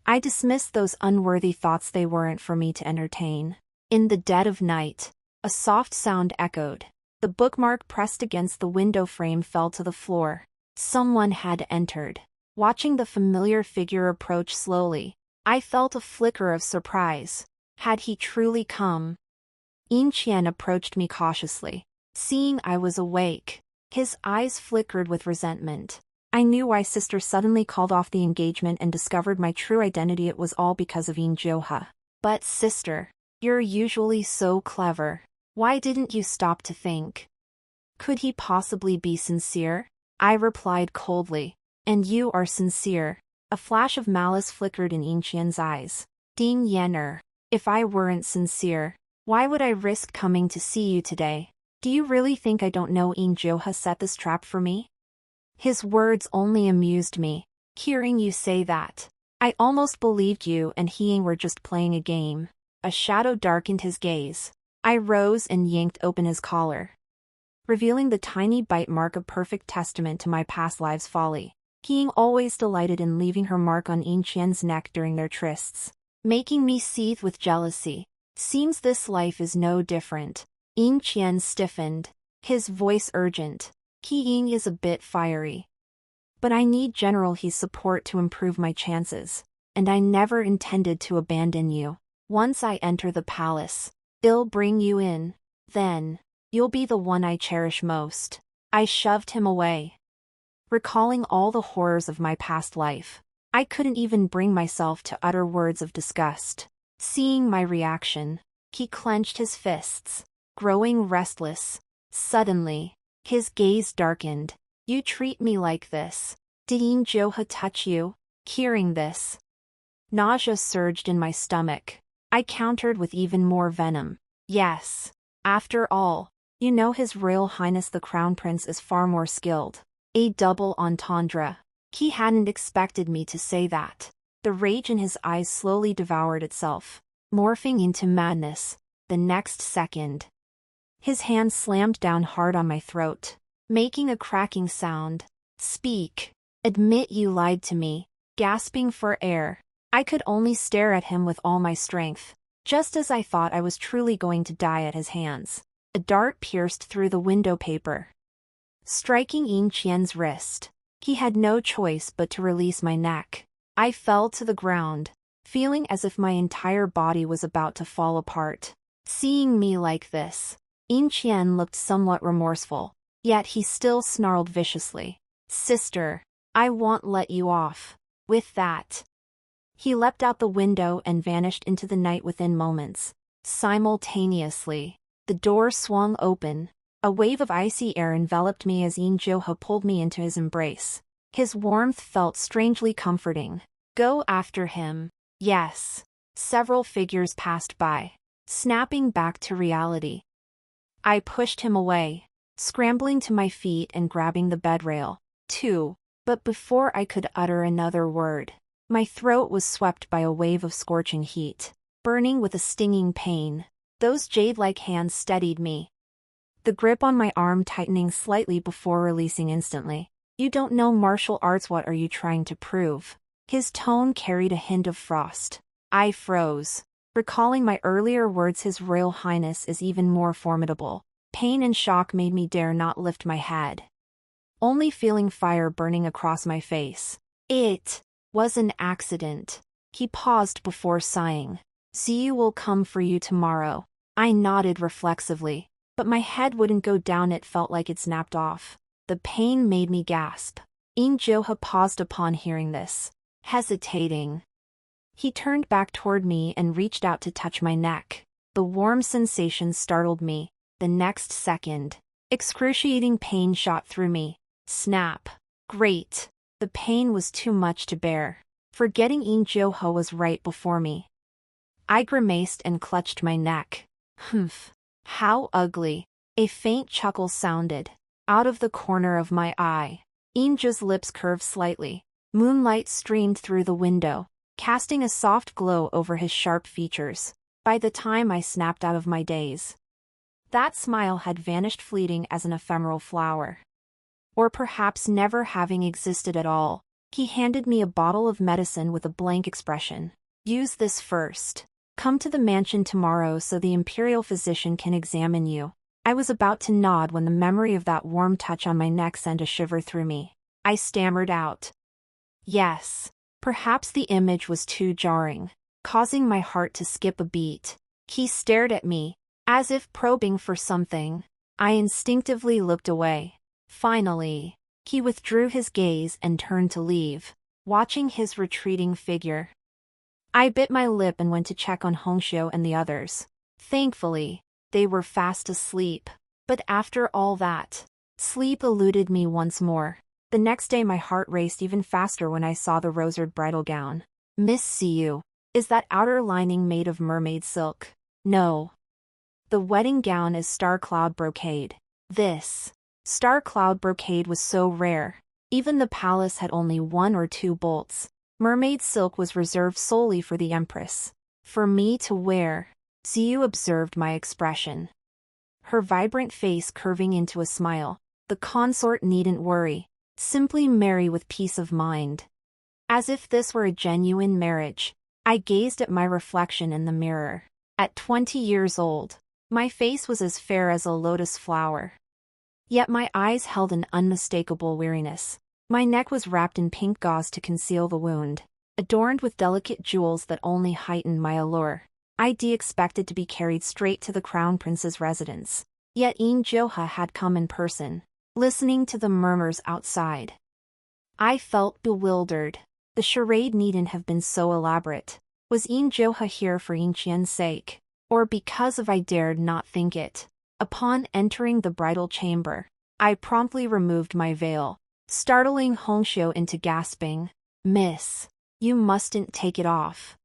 Speaker 1: I dismissed those unworthy thoughts. They weren't for me to entertain. In the dead of night, a soft sound echoed. The bookmark pressed against the window frame fell to the floor. Someone had entered. Watching the familiar figure approach slowly, I felt a flicker of surprise. Had he truly come? Yin Qian approached me cautiously. Seeing I was awake, his eyes flickered with resentment. I knew why sister suddenly called off the engagement and discovered my true identity. It was all because of Yin Jiuhe. But sister, you're usually so clever. Why didn't you stop to think? Could he possibly be sincere? I replied coldly. And you are sincere. A flash of malice flickered in Yin Qian's eyes. Ding Yan'er, if I weren't sincere, why would I risk coming to see you today? Do you really think I don't know Yin Jiuhe set this trap for me? His words only amused me. Hearing you say that, I almost believed you and he were just playing a game. A shadow darkened his gaze. I rose and yanked open his collar, revealing the tiny bite mark, a perfect testament to my past life's folly. King always delighted in leaving her mark on Yin Qian's neck during their trysts, making me seethe with jealousy. Seems this life is no different. Yin Qian stiffened, his voice urgent. Qi Ying is a bit fiery, but I need General He's support to improve my chances, and I never intended to abandon you. Once I enter the palace, I'll bring you in. Then, you'll be the one I cherish most. I shoved him away, recalling all the horrors of my past life. I couldn't even bring myself to utter words of disgust. Seeing my reaction, he clenched his fists, growing restless. Suddenly, his gaze darkened. You treat me like this? Did Yin Jiuhe touch you? Hearing this, nausea surged in my stomach. I countered with even more venom. Yes. After all, you know His Royal Highness the Crown Prince is far more skilled. A double entendre. He hadn't expected me to say that. The rage in his eyes slowly devoured itself, morphing into madness. The next second, his hand slammed down hard on my throat, making a cracking sound. "Speak. Admit you lied to me." Gasping for air, I could only stare at him with all my strength. Just as I thought I was truly going to die at his hands, a dart pierced through the window paper, striking Yin Qian's wrist. He had no choice but to release my neck. I fell to the ground, feeling as if my entire body was about to fall apart. Seeing me like this, Yin Qian looked somewhat remorseful, yet he still snarled viciously. "Sister, I won't let you off." With that, he leapt out the window and vanished into the night within moments. Simultaneously, the door swung open. A wave of icy air enveloped me as Yin Qian pulled me into his embrace. His warmth felt strangely comforting. "Go after him." Yes. Several figures passed by, snapping back to reality. I pushed him away, scrambling to my feet and grabbing the bedrail, too. But before I could utter another word, my throat was swept by a wave of scorching heat, burning with a stinging pain. Those jade-like hands steadied me, the grip on my arm tightening slightly before releasing instantly. "You don't know martial arts. What are you trying to prove?" His tone carried a hint of frost. I froze, recalling my earlier words. "His Royal Highness is even more formidable." Pain and shock made me dare not lift my head, only feeling fire burning across my face. "It was an accident." He paused before sighing. "Ziyu will come for you tomorrow." I nodded reflexively, but my head wouldn't go down. It felt like it snapped off. The pain made me gasp. Yin Qian paused upon hearing this, hesitating. He turned back toward me and reached out to touch my neck. The warm sensation startled me. The next second, excruciating pain shot through me. Snap. Great. The pain was too much to bear. Forgetting Yin Qian was right before me, I grimaced and clutched my neck. "Humph. How ugly." A faint chuckle sounded out of the corner of my eye. Yin Qian's lips curved slightly. Moonlight streamed through the window, casting a soft glow over his sharp features. By the time I snapped out of my daze, that smile had vanished, fleeting as an ephemeral flower. Or perhaps never having existed at all. He handed me a bottle of medicine with a blank expression. "Use this first. Come to the mansion tomorrow so the imperial physician can examine you." I was about to nod when the memory of that warm touch on my neck sent a shiver through me. I stammered out, "Yes." Perhaps the image was too jarring, causing my heart to skip a beat. He stared at me, as if probing for something. I instinctively looked away. Finally, he withdrew his gaze and turned to leave. Watching his retreating figure, I bit my lip and went to check on Hongxiu and the others. Thankfully, they were fast asleep. But after all that, sleep eluded me once more. The next day my heart raced even faster when I saw the rosered bridal gown. "Miss Ziyu, is that outer lining made of mermaid silk?" "No. The wedding gown is star cloud brocade." This star cloud brocade was so rare, even the palace had only 1 or 2 bolts. Mermaid silk was reserved solely for the empress. For me to wear. Ziyu observed my expression, her vibrant face curving into a smile. "The consort needn't worry. Simply marry with peace of mind." As if this were a genuine marriage, I gazed at my reflection in the mirror. At 20 years old, my face was as fair as a lotus flower. Yet my eyes held an unmistakable weariness. My neck was wrapped in pink gauze to conceal the wound, adorned with delicate jewels that only heightened my allure. I'd expected to be carried straight to the crown prince's residence. Yet Yin Qian had come in person, listening to the murmurs outside. I felt bewildered. The charade needn't have been so elaborate. Was Yin Qian here for Yin Qian's sake, or because I dared not think it? Upon entering the bridal chamber, I promptly removed my veil, startling Hongxiu into gasping, "Miss, you mustn't take it off."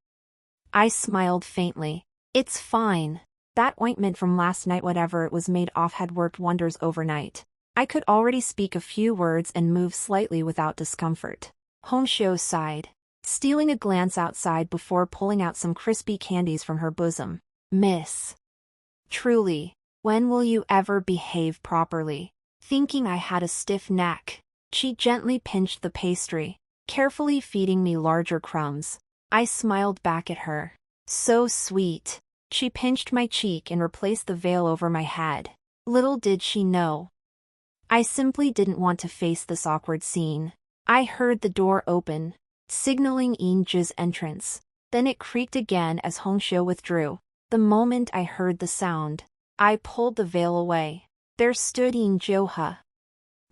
Speaker 1: I smiled faintly. "It's fine. That ointment from last night, whatever it was made of, had worked wonders overnight." I could already speak a few words and move slightly without discomfort. Hongxiu sighed. stealing a glance outside before pulling out some crispy candies from her bosom. Miss. Truly, when will you ever behave properly? Thinking I had a stiff neck, she gently pinched the pastry, carefully feeding me larger crumbs. I smiled back at her. So sweet. She pinched my cheek and replaced the veil over my head. Little did she know, I simply didn't want to face this awkward scene. I heard the door open, signaling Yin Qian's entrance. Then it creaked again as Hongxiu withdrew. The moment I heard the sound, I pulled the veil away. There stood Yin Qian,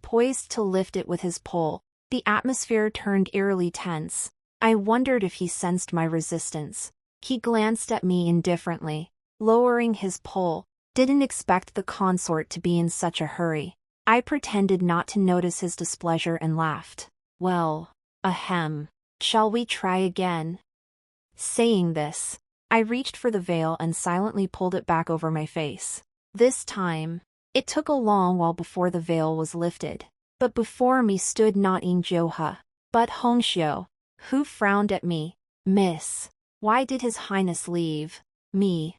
Speaker 1: poised to lift it with his pole. The atmosphere turned eerily tense. I wondered if he sensed my resistance. He glanced at me indifferently, lowering his pole. Didn't expect the consort to be in such a hurry. I pretended not to notice his displeasure and laughed. Well, ahem. Shall we try again? Saying this, I reached for the veil and silently pulled it back over my face. This time, it took a long while before the veil was lifted. But before me stood not Yin Qian, but Hongxiu, who frowned at me. Miss, why did His Highness leave me?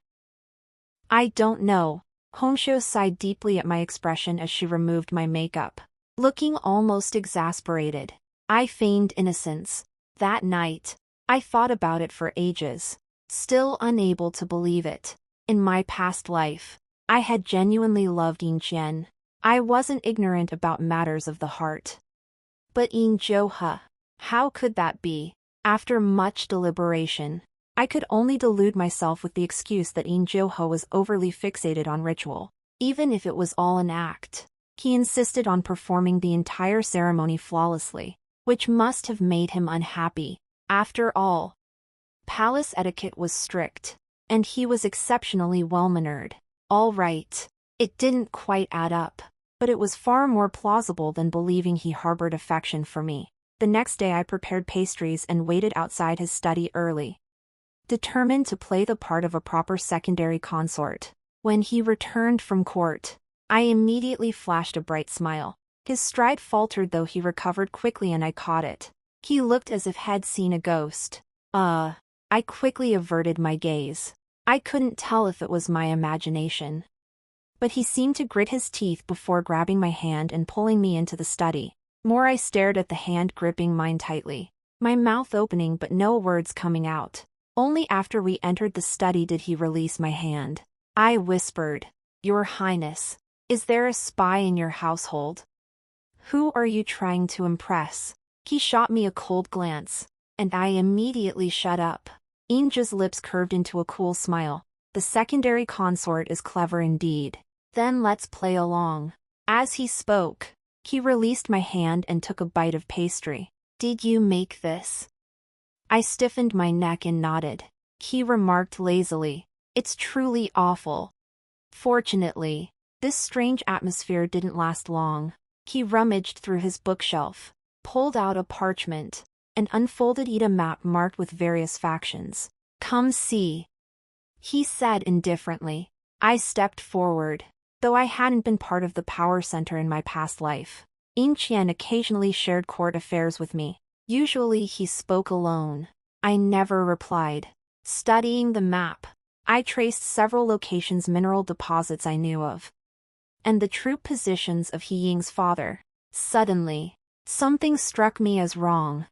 Speaker 1: I don't know. Hongxiu sighed deeply at my expression as she removed my makeup. Looking almost exasperated, I feigned innocence. That night, I thought about it for ages, still unable to believe it. In my past life, I had genuinely loved Yin Qian. I wasn't ignorant about matters of the heart. But Yin Qian, how could that be? After much deliberation, I could only delude myself with the excuse that Yin Qian was overly fixated on ritual. Even if it was all an act, he insisted on performing the entire ceremony flawlessly, which must have made him unhappy. After all, palace etiquette was strict, and he was exceptionally well-mannered. All right, it didn't quite add up, but it was far more plausible than believing he harbored affection for me. The next day I prepared pastries and waited outside his study early, determined to play the part of a proper secondary consort. When he returned from court, I immediately flashed a bright smile. His stride faltered though he recovered quickly and I caught it. He looked as if he'd seen a ghost. I quickly averted my gaze. I couldn't tell if it was my imagination. But he seemed to grit his teeth before grabbing my hand and pulling me into the study. More I stared at the hand gripping mine tightly, my mouth opening but no words coming out. Only after we entered the study did he release my hand. I whispered, "Your Highness, is there a spy in your household? Who are you trying to impress?" He shot me a cold glance, and I immediately shut up. Yin Qian's lips curved into a cool smile. The secondary consort is clever indeed. Then let's play along. As he spoke, he released my hand and took a bite of pastry. Did you make this? I stiffened my neck and nodded. He remarked lazily, "It's truly awful." Fortunately, this strange atmosphere didn't last long. He rummaged through his bookshelf, pulled out a parchment, and unfolded a map marked with various factions. "Come see," he said indifferently. I stepped forward, though I hadn't been part of the power center in my past life. Yin Qian occasionally shared court affairs with me. Usually he spoke alone. I never replied. Studying the map, I traced several locations' mineral deposits I knew of, and the troop positions of He Ying's father. Suddenly, something struck me as wrong.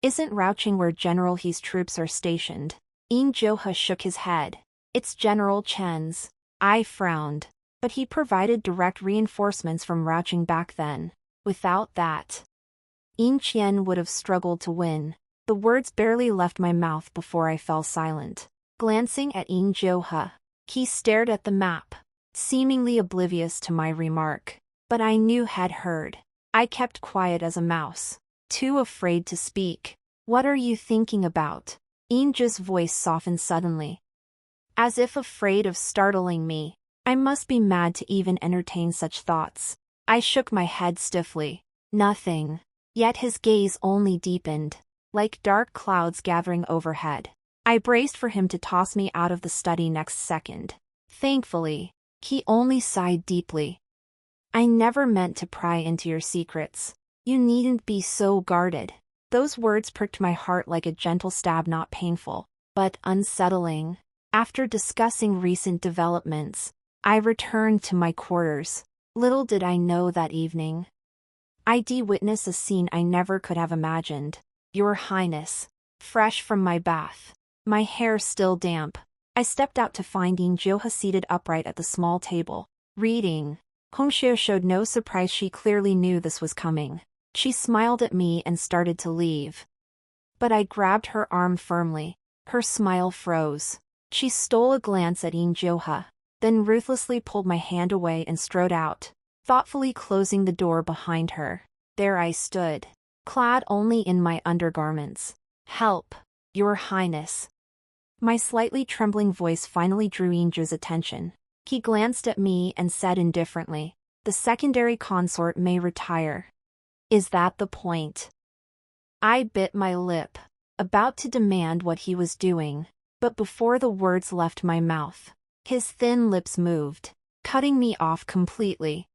Speaker 1: Isn't Raoqing where General He's troops are stationed? Yin Qian shook his head. It's General Chen's. I frowned, but he provided direct reinforcements from Raoqing back then. Without that, Yin Qian would have struggled to win. The words barely left my mouth before I fell silent. Glancing at Yin Qian, he stared at the map, seemingly oblivious to my remark. But I knew he'd heard. I kept quiet as a mouse, too afraid to speak. What are you thinking about? Yin Qian's voice softened suddenly, as if afraid of startling me. I must be mad to even entertain such thoughts. I shook my head stiffly. Nothing. Yet his gaze only deepened, like dark clouds gathering overhead. I braced for him to toss me out of the study next second. Thankfully, he only sighed deeply. I never meant to pry into your secrets. You needn't be so guarded. Those words pricked my heart like a gentle stab, not painful, but unsettling. After discussing recent developments, I returned to my quarters. Little did I know that evening I'd witness a scene I never could have imagined. Your Highness. Fresh from my bath, my hair still damp, I stepped out to find Yin Qian seated upright at the small table, reading. Hongxiu showed no surprise. She clearly knew this was coming. She smiled at me and started to leave. But I grabbed her arm firmly. Her smile froze. She stole a glance at Yin Qian, then ruthlessly pulled my hand away and strode out, thoughtfully closing the door behind her. There I stood, clad only in my undergarments. Help, Your Highness. My slightly trembling voice finally drew Yin Qian's attention. He glanced at me and said indifferently, "The secondary consort may retire." Is that the point? I bit my lip, about to demand what he was doing, but before the words left my mouth, his thin lips moved, cutting me off completely.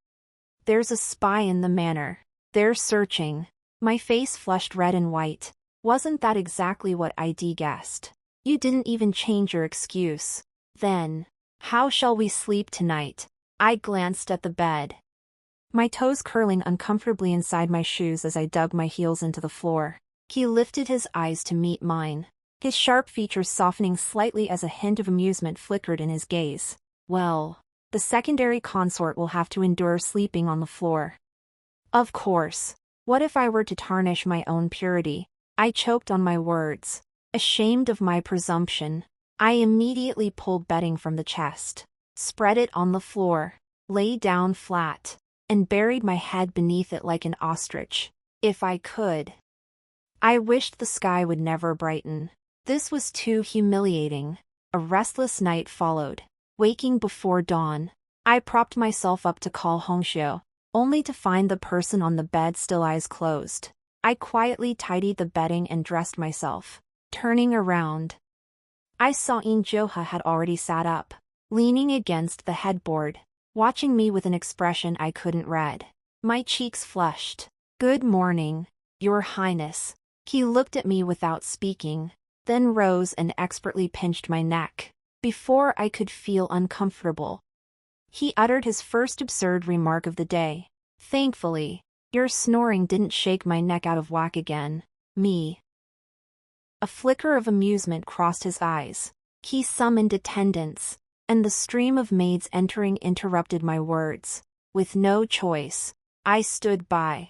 Speaker 1: "There's a spy in the manor. They're searching." My face flushed red and white. Wasn't that exactly what I'd guessed? You didn't even change your excuse. Then, how shall we sleep tonight? I glanced at the bed, my toes curling uncomfortably inside my shoes as I dug my heels into the floor. He lifted his eyes to meet mine, his sharp features softening slightly as a hint of amusement flickered in his gaze. "Well, the secondary consort will have to endure sleeping on the floor." Of course. What if I were to tarnish my own purity? I choked on my words. Ashamed of my presumption, I immediately pulled bedding from the chest, spread it on the floor, lay down flat, and buried my head beneath it like an ostrich. If I could. I wished the sky would never brighten. This was too humiliating. A restless night followed. Waking before dawn, I propped myself up to call Hongxiu, only to find the person on the bed still eyes closed. I quietly tidied the bedding and dressed myself. Turning around, I saw Yin Qian had already sat up, leaning against the headboard, watching me with an expression I couldn't read. My cheeks flushed. "Good morning, Your Highness." He looked at me without speaking, then rose and expertly pinched my neck. Before I could feel uncomfortable, he uttered his first absurd remark of the day. "Thankfully, your snoring didn't shake my neck out of whack again." Me. A flicker of amusement crossed his eyes. He summoned attendants, and the stream of maids entering interrupted my words. With no choice, I stood by,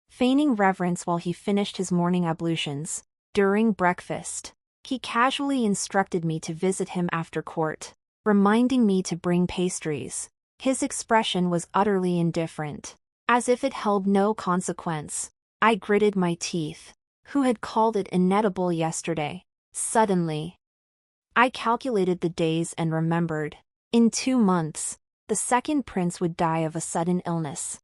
Speaker 1: feigning reverence while he finished his morning ablutions. During breakfast, he casually instructed me to visit him after court, reminding me to bring pastries. His expression was utterly indifferent, as if it held no consequence. I gritted my teeth. Who had called it inedible yesterday? Suddenly, I calculated the days and remembered. In 2 months, the second prince would die of a sudden illness,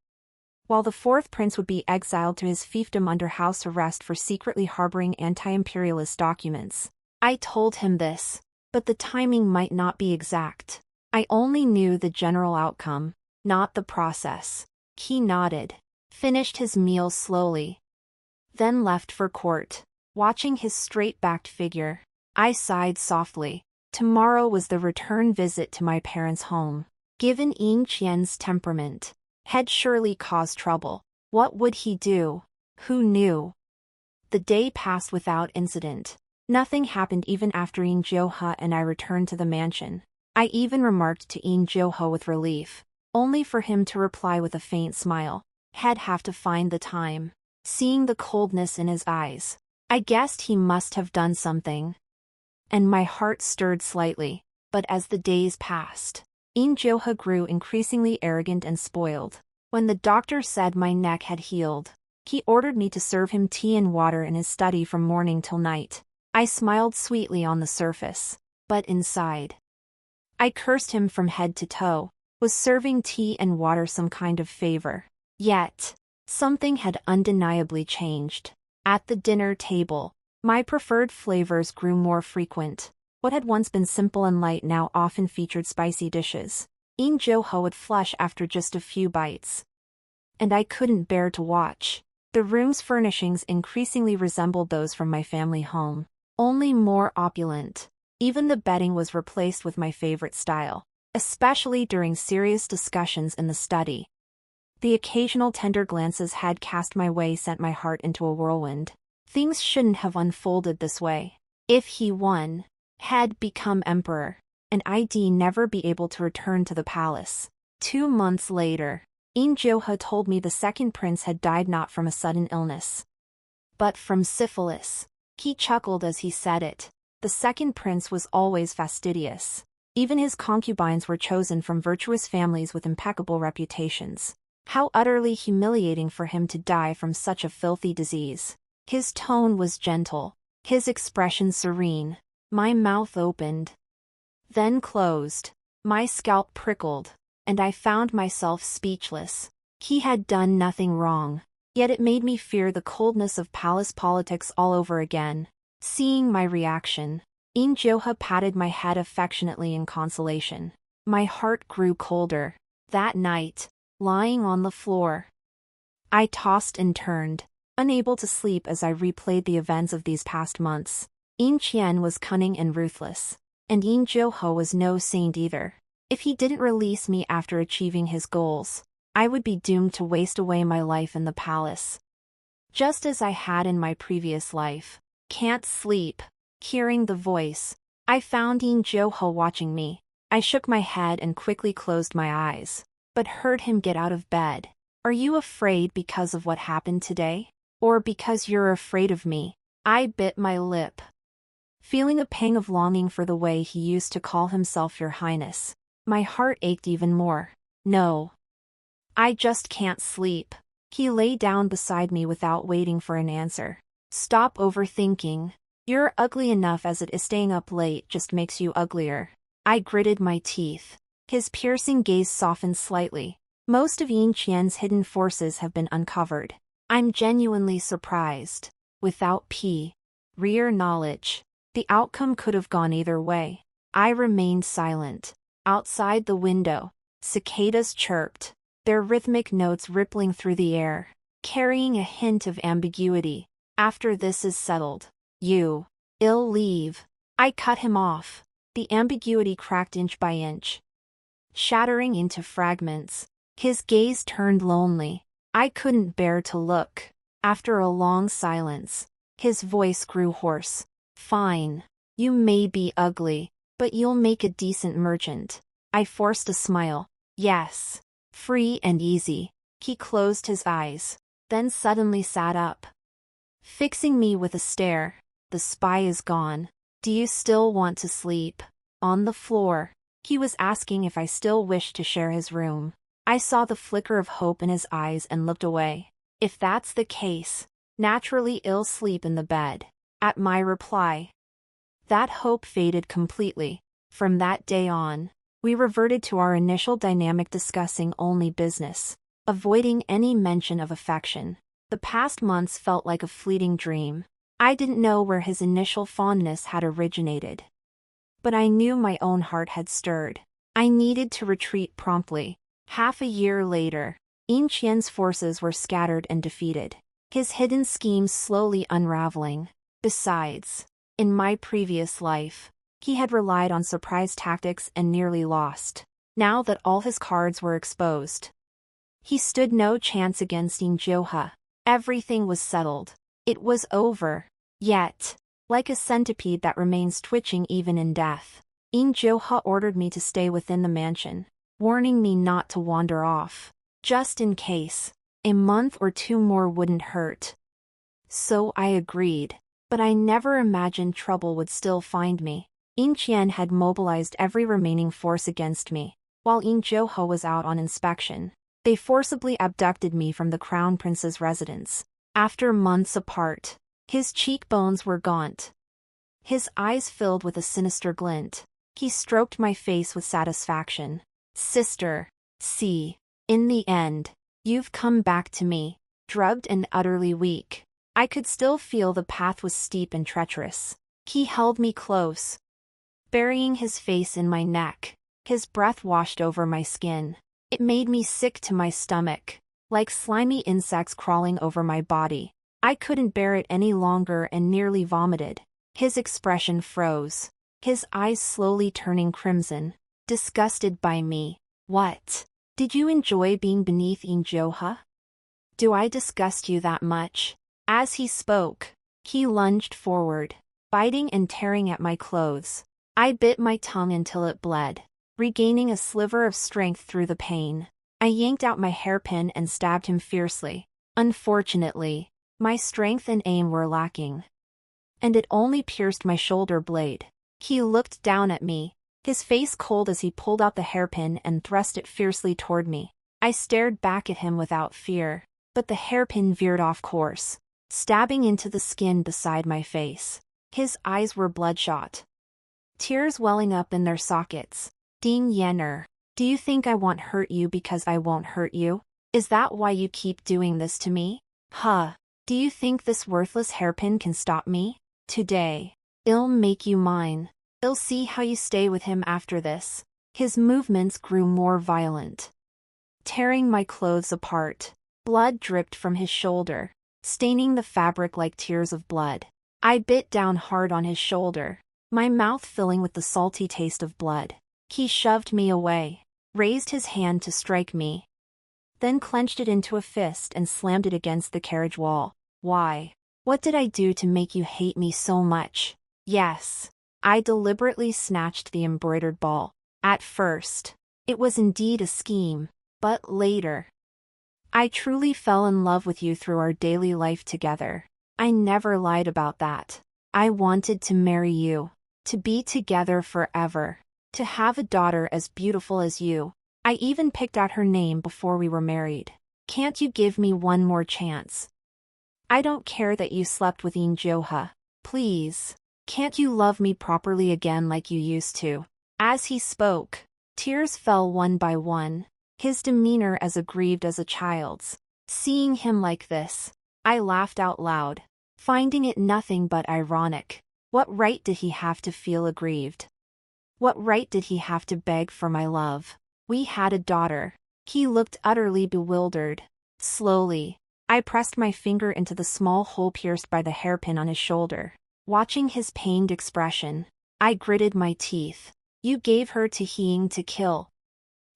Speaker 1: while the fourth prince would be exiled to his fiefdom under house arrest for secretly harboring anti-imperialist documents. I told him this, but the timing might not be exact. I only knew the general outcome, not the process. He nodded, finished his meal slowly, then left for court. Watching his straight-backed figure, I sighed softly. Tomorrow was the return visit to my parents' home. Given Yin Qian's temperament, he'd surely cause trouble. What would he do? Who knew? The day passed without incident. Nothing happened even after Yin Qian and I returned to the mansion. I even remarked to Yin Qian with relief, only for him to reply with a faint smile. "He'd have to find the time." Seeing the coldness in his eyes, I guessed he must have done something. And my heart stirred slightly. But as the days passed, Yin Qian grew increasingly arrogant and spoiled. When the doctor said my neck had healed, he ordered me to serve him tea and water in his study from morning till night. I smiled sweetly on the surface, but inside, I cursed him from head to toe. Was serving tea and water some kind of favor? Yet, something had undeniably changed. At the dinner table, my preferred flavors grew more frequent. What had once been simple and light now often featured spicy dishes. Yin Qian would flush after just a few bites, and I couldn't bear to watch. The room's furnishings increasingly resembled those from my family home, only more opulent. Even the bedding was replaced with my favorite style, especially during serious discussions in the study. The occasional tender glances Had cast my way sent my heart into a whirlwind. Things shouldn't have unfolded this way. If he won, had become emperor, and I'd never be able to return to the palace. 2 months later, Yin Qian told me the second prince had died not from a sudden illness, but from syphilis. He chuckled as he said it. The second prince was always fastidious. Even his concubines were chosen from virtuous families with impeccable reputations. How utterly humiliating for him to die from such a filthy disease. His tone was gentle, his expression serene. My mouth opened, then closed. My scalp prickled, and I found myself speechless. He had done nothing wrong, yet it made me fear the coldness of palace politics all over again. Seeing my reaction, Yin Qian patted my head affectionately in consolation. My heart grew colder. That night, lying on the floor, I tossed and turned, unable to sleep as I replayed the events of these past months. Yin Qian was cunning and ruthless, and Yin Qian was no saint either. If he didn't release me after achieving his goals, I would be doomed to waste away my life in the palace, just as I had in my previous life. Can't sleep. Hearing the voice, I found Yin Qian watching me. I shook my head and quickly closed my eyes, but heard him get out of bed. Are you afraid because of what happened today? Or because you're afraid of me? I bit my lip, feeling a pang of longing for the way he used to call himself Your Highness. My heart ached even more. No, I just can't sleep. He lay down beside me without waiting for an answer. Stop overthinking. You're ugly enough as it is. Staying up late just makes you uglier. I gritted my teeth. His piercing gaze softened slightly. Most of Yin Qian's hidden forces have been uncovered. I'm genuinely surprised. Without rear knowledge, the outcome could have gone either way. I remained silent. Outside the window, cicadas chirped, their rhythmic notes rippling through the air, carrying a hint of ambiguity. After this is settled, you'll leave. I cut him off. The ambiguity cracked inch by inch, shattering into fragments. His gaze turned lonely. I couldn't bear to look. After a long silence, his voice grew hoarse. Fine. You may be ugly, but you'll make a decent merchant. I forced a smile. Yes. Free and easy. He closed his eyes, then suddenly sat up, fixing me with a stare. The spy is gone. Do you still want to sleep? On the floor. He was asking if I still wished to share his room. I saw the flicker of hope in his eyes and looked away. If that's the case, naturally I'll sleep in the bed. At my reply, that hope faded completely. From that day on, we reverted to our initial dynamic, discussing only business, avoiding any mention of affection. The past months felt like a fleeting dream. I didn't know where his initial fondness had originated, but I knew my own heart had stirred. I needed to retreat promptly. Half a year later, Yin Qian's forces were scattered and defeated, his hidden schemes slowly unraveling. Besides, in my previous life, he had relied on surprise tactics and nearly lost. Now that all his cards were exposed, he stood no chance against Yin Qian. Everything was settled. It was over. Yet, like a centipede that remains twitching even in death, Yin Qian ordered me to stay within the mansion, warning me not to wander off. Just in case. A month or 2 more wouldn't hurt. So I agreed. But I never imagined trouble would still find me. Yin Qian had mobilized every remaining force against me. While Yin Qian was out on inspection, they forcibly abducted me from the crown prince's residence. After months apart, his cheekbones were gaunt, his eyes filled with a sinister glint. He stroked my face with satisfaction. Sister, see, in the end, you've come back to me. Drugged and utterly weak, I could still feel the path was steep and treacherous. He held me close, burying his face in my neck. His breath washed over my skin. It made me sick to my stomach. like slimy insects crawling over my body. I couldn't bear it any longer and nearly vomited. His expression froze, his eyes slowly turning crimson, disgusted by me. What? Did you enjoy being beneath Yin Qian? Do I disgust you that much? As he spoke, he lunged forward, biting and tearing at my clothes. I bit my tongue until it bled, regaining a sliver of strength through the pain. I yanked out my hairpin and stabbed him fiercely. Unfortunately, my strength and aim were lacking, and it only pierced my shoulder blade. He looked down at me, his face cold as he pulled out the hairpin and thrust it fiercely toward me. I stared back at him without fear, but the hairpin veered off course, stabbing into the skin beside my face. His eyes were bloodshot, tears welling up in their sockets. Ding Yener, do you think I won't hurt you because I won't hurt you? Is that why you keep doing this to me? Huh. Do you think this worthless hairpin can stop me? Today, I'll make you mine. I'll see how you stay with him after this. His movements grew more violent, tearing my clothes apart. Blood dripped from his shoulder, staining the fabric like tears of blood. I bit down hard on his shoulder, my mouth filling with the salty taste of blood. He shoved me away, raised his hand to strike me, then clenched it into a fist and slammed it against the carriage wall. Why? What did I do to make you hate me so much? Yes. I deliberately snatched the embroidered ball. At first, it was indeed a scheme, but later, I truly fell in love with you through our daily life together. I never lied about that. I wanted to marry you, to be together forever, to have a daughter as beautiful as you. I even picked out her name before we were married. Can't you give me one more chance? I don't care that you slept with Yin Qian. Please, can't you love me properly again like you used to? As he spoke, tears fell one by one, his demeanor as aggrieved as a child's. Seeing him like this, I laughed out loud, finding it nothing but ironic. What right did he have to feel aggrieved? What right did he have to beg for my love? We had a daughter. He looked utterly bewildered. Slowly, I pressed my finger into the small hole pierced by the hairpin on his shoulder. Watching his pained expression, I gritted my teeth. You gave her to Ying to kill.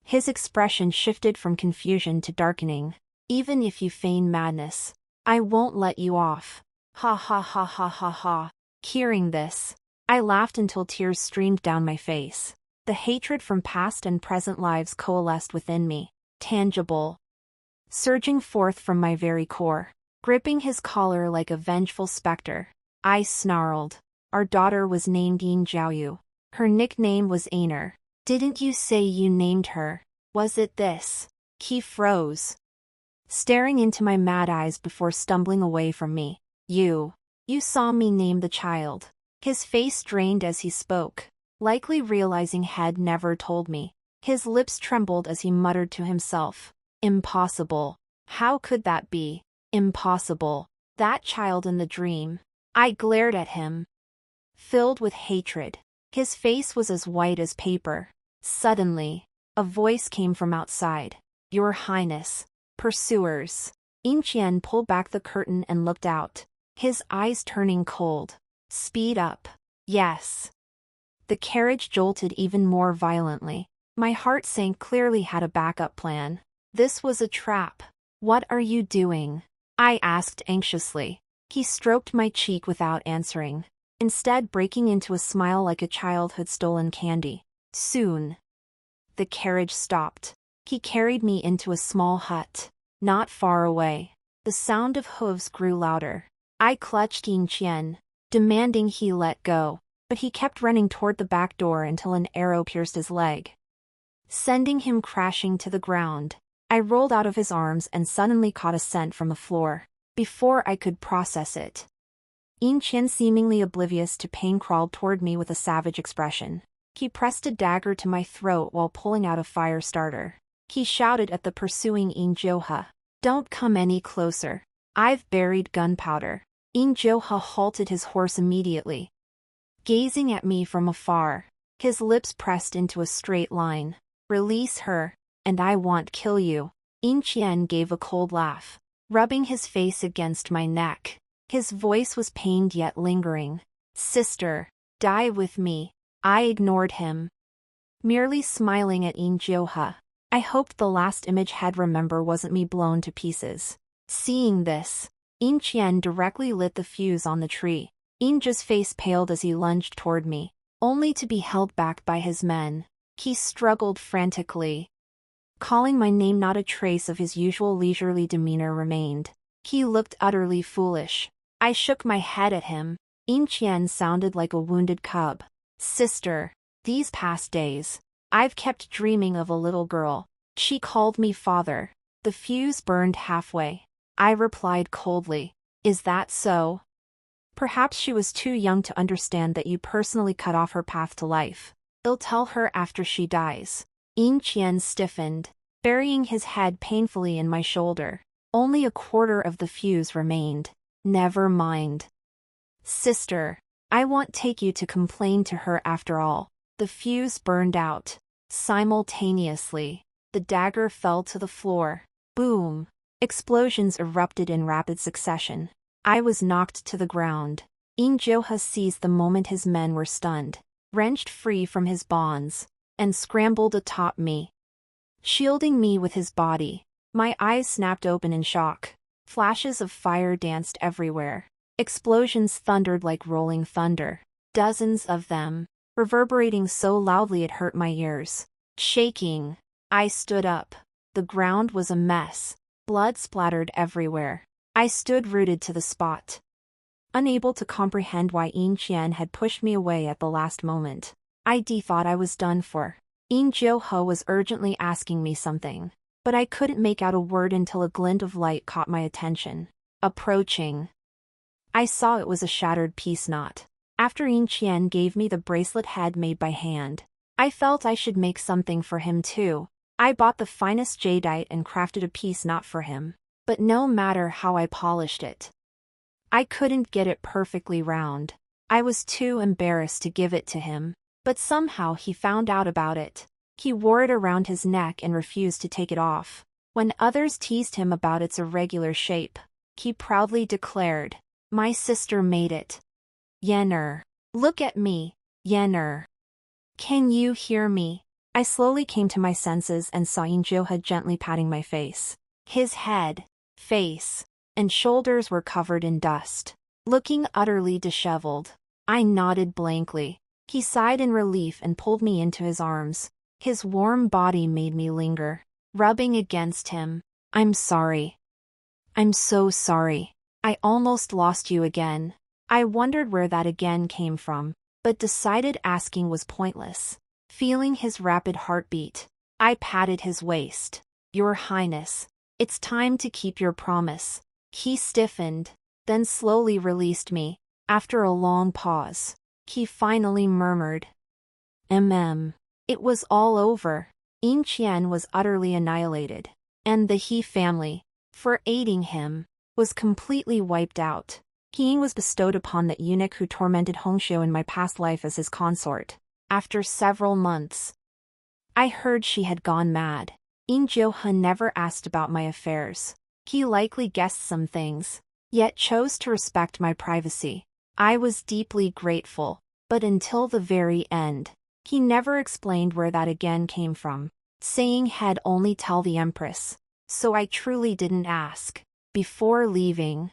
Speaker 1: His expression shifted from confusion to darkening. Even if you feign madness, I won't let you off. Ha ha ha ha ha ha. Hearing this, I laughed until tears streamed down my face. The hatred from past and present lives coalesced within me, tangible, surging forth from my very core. Gripping his collar like a vengeful specter, I snarled. Our daughter was named Yin Jiaoyu. Her nickname was Aner. Didn't you say you named her? Was it this? He froze, staring into my mad eyes before stumbling away from me. You saw me name the child. His face drained as he spoke, likely realizing had never told me. His lips trembled as he muttered to himself. Impossible. How could that be? Impossible. That child in the dream. I glared at him, filled with hatred. His face was as white as paper. Suddenly, a voice came from outside. Your Highness. Pursuers. Yin Qian pulled back the curtain and looked out, his eyes turning cold. Speed up. Yes. The carriage jolted even more violently. My heart sank. Clearly had a backup plan. This was a trap. What are you doing? I asked anxiously. He stroked my cheek without answering, instead breaking into a smile like a child who'd stolen candy. Soon, the carriage stopped. He carried me into a small hut, not far away. The sound of hooves grew louder. I clutched Yin Qian, demanding he let go, but he kept running toward the back door until an arrow pierced his leg, sending him crashing to the ground. I rolled out of his arms and suddenly caught a scent from the floor. Before I could process it, Yin Qian, seemingly oblivious to pain, crawled toward me with a savage expression. He pressed a dagger to my throat while pulling out a fire starter. He shouted at the pursuing Yin Qian. Don't come any closer. I've buried gunpowder. Yin Qian halted his horse immediately, gazing at me from afar. His lips pressed into a straight line. Release her, and I won't kill you. Yin Qian gave a cold laugh, rubbing his face against my neck. His voice was pained yet lingering. Sister, die with me. I ignored him, merely smiling at Yin Jiohe. I hoped the last image I'd remember wasn't me blown to pieces. Seeing this, Yin Qian directly lit the fuse on the tree. Yin Jiohe's face paled as he lunged toward me, only to be held back by his men. He struggled frantically, calling my name. Not a trace of his usual leisurely demeanor remained. He looked utterly foolish. I shook my head at him. Yin Qian sounded like a wounded cub. Sister, these past days, I've kept dreaming of a little girl. She called me father. The fuse burned halfway. I replied coldly, is that so? Perhaps she was too young to understand that you personally cut off her path to life. I'll tell her after she dies. Yin Qian stiffened, burying his head painfully in my shoulder. Only a quarter of the fuse remained. Never mind. Sister, I won't take you to complain to her after all. The fuse burned out. Simultaneously, the dagger fell to the floor. Boom! Explosions erupted in rapid succession. I was knocked to the ground. Yin Jiohe seized the moment his men were stunned, wrenched free from his bonds, and scrambled atop me, shielding me with his body. My eyes snapped open in shock. Flashes of fire danced everywhere. Explosions thundered like rolling thunder. Dozens of them, reverberating so loudly it hurt my ears. Shaking, I stood up. The ground was a mess. Blood splattered everywhere. I stood rooted to the spot, unable to comprehend why Yin Qian had pushed me away at the last moment. I thought I was done for. Yin Jiohe was urgently asking me something, but I couldn't make out a word until a glint of light caught my attention. Approaching, I saw it was a shattered peace knot. After Yin Qian gave me the bracelet head made by hand, I felt I should make something for him too. I bought the finest jadeite and crafted a peace knot for him. But no matter how I polished it, I couldn't get it perfectly round. I was too embarrassed to give it to him, but somehow he found out about it. He wore it around his neck and refused to take it off. When others teased him about its irregular shape, he proudly declared, "My sister made it. Yenner. Look at me, Yenner. Can you hear me?" I slowly came to my senses and saw Yin Jiohe gently patting my face. His head, face, and shoulders were covered in dust, looking utterly disheveled. I nodded blankly. He sighed in relief and pulled me into his arms. His warm body made me linger, rubbing against him. I'm sorry. I'm so sorry. I almost lost you again. I wondered where that again came from, but decided asking was pointless. Feeling his rapid heartbeat, I patted his waist. Your Highness, it's time to keep your promise. He stiffened, then slowly released me. After a long pause, he finally murmured, It was all over. Yin Qian was utterly annihilated, and the He family, for aiding him, was completely wiped out. Yin was bestowed upon the eunuch who tormented Hongxiu in my past life as his consort. After several months, I heard she had gone mad. Yin Jiohe never asked about my affairs. He likely guessed some things, yet chose to respect my privacy. I was deeply grateful, but until the very end, he never explained where that again came from, saying he'd only tell the Empress, so I truly didn't ask. Before leaving,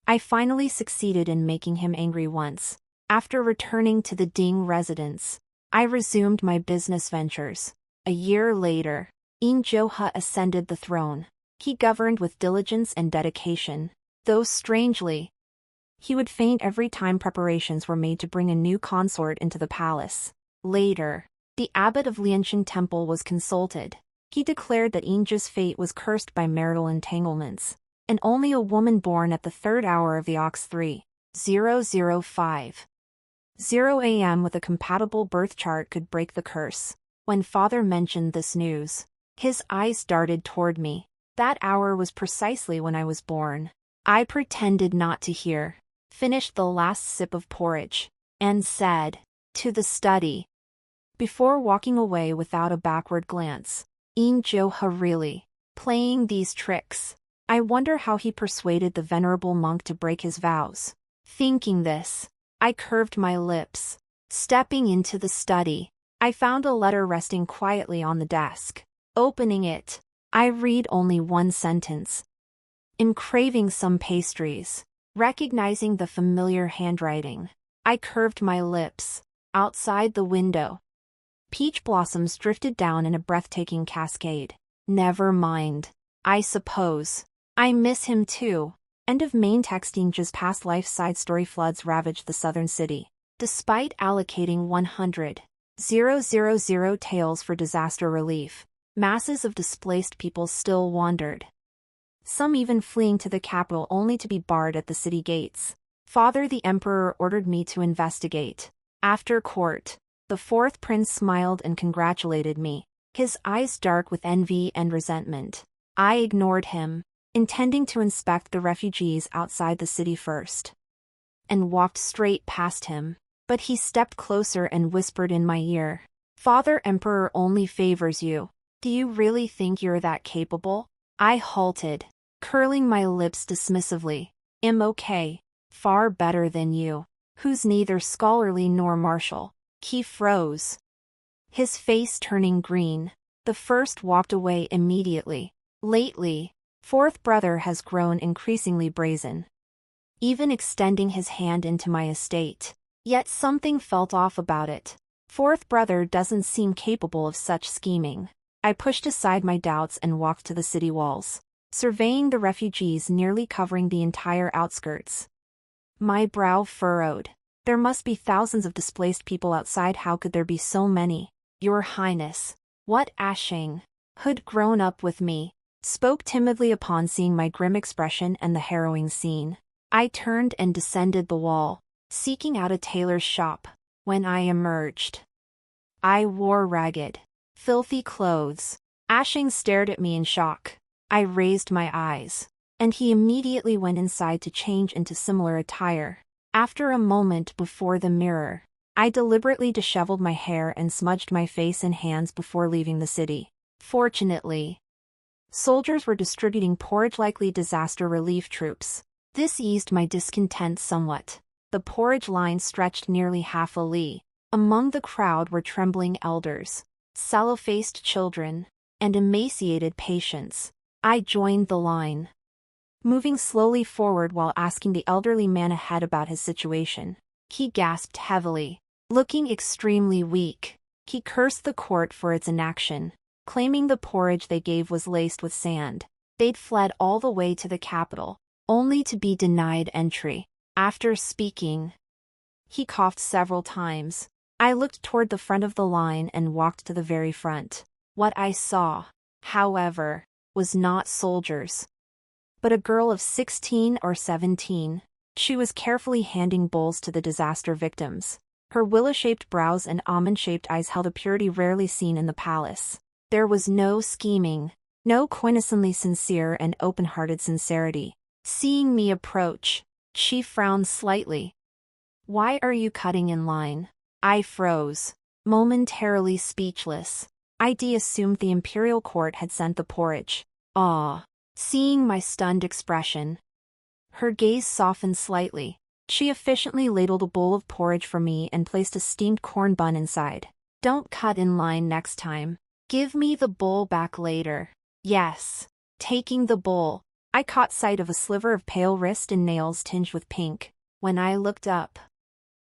Speaker 1: I finally succeeded in making him angry once. After returning to the Ding residence, I resumed my business ventures. A year later, Yin Jiohe ascended the throne. He governed with diligence and dedication, though strangely, he would faint every time preparations were made to bring a new consort into the palace. Later, the abbot of Liansheng Temple was consulted. He declared that Yin Jiohe's fate was cursed by marital entanglements, and only a woman born at the third hour of the Ox 3005 a.m. with a compatible birth chart could break the curse. When father mentioned this news, his eyes darted toward me. That hour was precisely when I was born. I pretended not to hear, finished the last sip of porridge, and said, "To the study." Before walking away without a backward glance, Yin Jiohe really, playing these tricks. I wonder how he persuaded the venerable monk to break his vows. Thinking this, I curved my lips. Stepping into the study, I found a letter resting quietly on the desk. Opening it, I read only one sentence. "Am craving some pastries." Recognizing the familiar handwriting, I curved my lips. Outside the window, peach blossoms drifted down in a breathtaking cascade. Never mind. I suppose I miss him too. End of main texting. Just past life side story. Floods ravaged the southern city. Despite allocating 100,000 taels for disaster relief, masses of displaced people still wandered. Some even fleeing to the capital only to be barred at the city gates. Father the Emperor ordered me to investigate. After court, the fourth prince smiled and congratulated me, his eyes dark with envy and resentment. I ignored him, intending to inspect the refugees outside the city first, and walked straight past him. But he stepped closer and whispered in my ear, "Father Emperor only favors you. Do you really think you're that capable?" I halted, curling my lips dismissively. "I'm okay. Far better than you, who's neither scholarly nor martial." He froze, his face turning green. The first walked away immediately. Lately, fourth brother has grown increasingly brazen, even extending his hand into my estate. Yet something felt off about it. Fourth brother doesn't seem capable of such scheming. I pushed aside my doubts and walked to the city walls, surveying the refugees nearly covering the entire outskirts. My brow furrowed. There must be thousands of displaced people outside. How could there be so many? Your Highness, what Ashing, who'd grown up with me, spoke timidly upon seeing my grim expression and the harrowing scene. I turned and descended the wall, seeking out a tailor's shop. When I emerged, I wore ragged, filthy clothes. Ashing stared at me in shock. I raised my eyes, and he immediately went inside to change into similar attire. After a moment before the mirror, I deliberately disheveled my hair and smudged my face and hands before leaving the city. Fortunately, soldiers were distributing porridge, likely disaster relief troops. This eased my discontent somewhat. The porridge line stretched nearly half a li. Among the crowd were trembling elders, sallow-faced children, and emaciated patients. I joined the line, moving slowly forward while asking the elderly man ahead about his situation. He gasped heavily, looking extremely weak. He cursed the court for its inaction, claiming the porridge they gave was laced with sand. They'd fled all the way to the capital, only to be denied entry. After speaking, he coughed several times. I looked toward the front of the line and walked to the very front. What I saw, however, was not soldiers, but a girl of 16 or 17. She was carefully handing bowls to the disaster victims. Her willow-shaped brows and almond-shaped eyes held a purity rarely seen in the palace. There was no scheming, no quintessentially sincere and open-hearted sincerity. Seeing me approach, she frowned slightly. "Why are you cutting in line?" I froze, momentarily speechless. I'd assumed the imperial court had sent the porridge. Seeing my stunned expression, her gaze softened slightly. She efficiently ladled a bowl of porridge for me and placed a steamed corn bun inside. "Don't cut in line next time. Give me the bowl back later." Yes. Taking the bowl, I caught sight of a sliver of pale wrist and nails tinged with pink. When I looked up,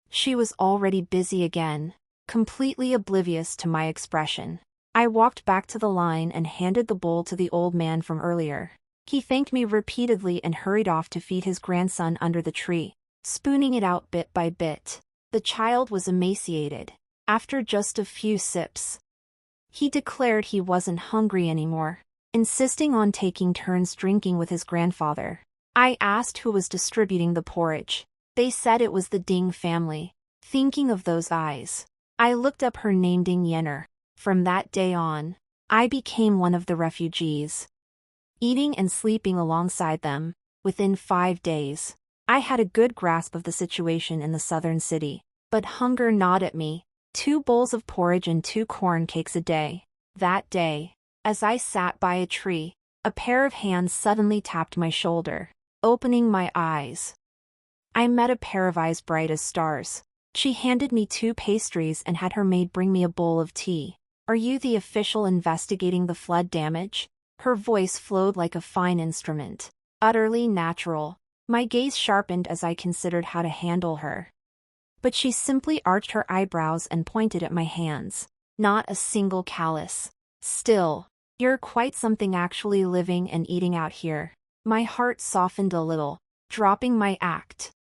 Speaker 1: she was already busy again, completely oblivious to my expression. I walked back to the line and handed the bowl to the old man from earlier. He thanked me repeatedly and hurried off to feed his grandson under the tree, spooning it out bit by bit. The child was emaciated. After just a few sips, he declared he wasn't hungry anymore, insisting on taking turns drinking with his grandfather. I asked who was distributing the porridge. They said it was the Ding family. Thinking of those eyes, I looked up her name, Ding Yenner. From that day on, I became one of the refugees, eating and sleeping alongside them. Within 5 days, I had a good grasp of the situation in the southern city. But hunger gnawed at me. 2 bowls of porridge and 2 corn cakes a day. That day, as I sat by a tree, A pair of hands suddenly tapped my shoulder, opening my eyes. I met a pair of eyes bright as stars. She handed me 2 pastries and had her maid bring me a bowl of tea. "Are you the official investigating the flood damage?" Her voice flowed like a fine instrument, utterly natural. My gaze sharpened as I considered how to handle her. But she simply arched her eyebrows and pointed at my hands. Not a single callus. "Still, you're quite something actually living and eating out here." My heart softened a little, dropping my act.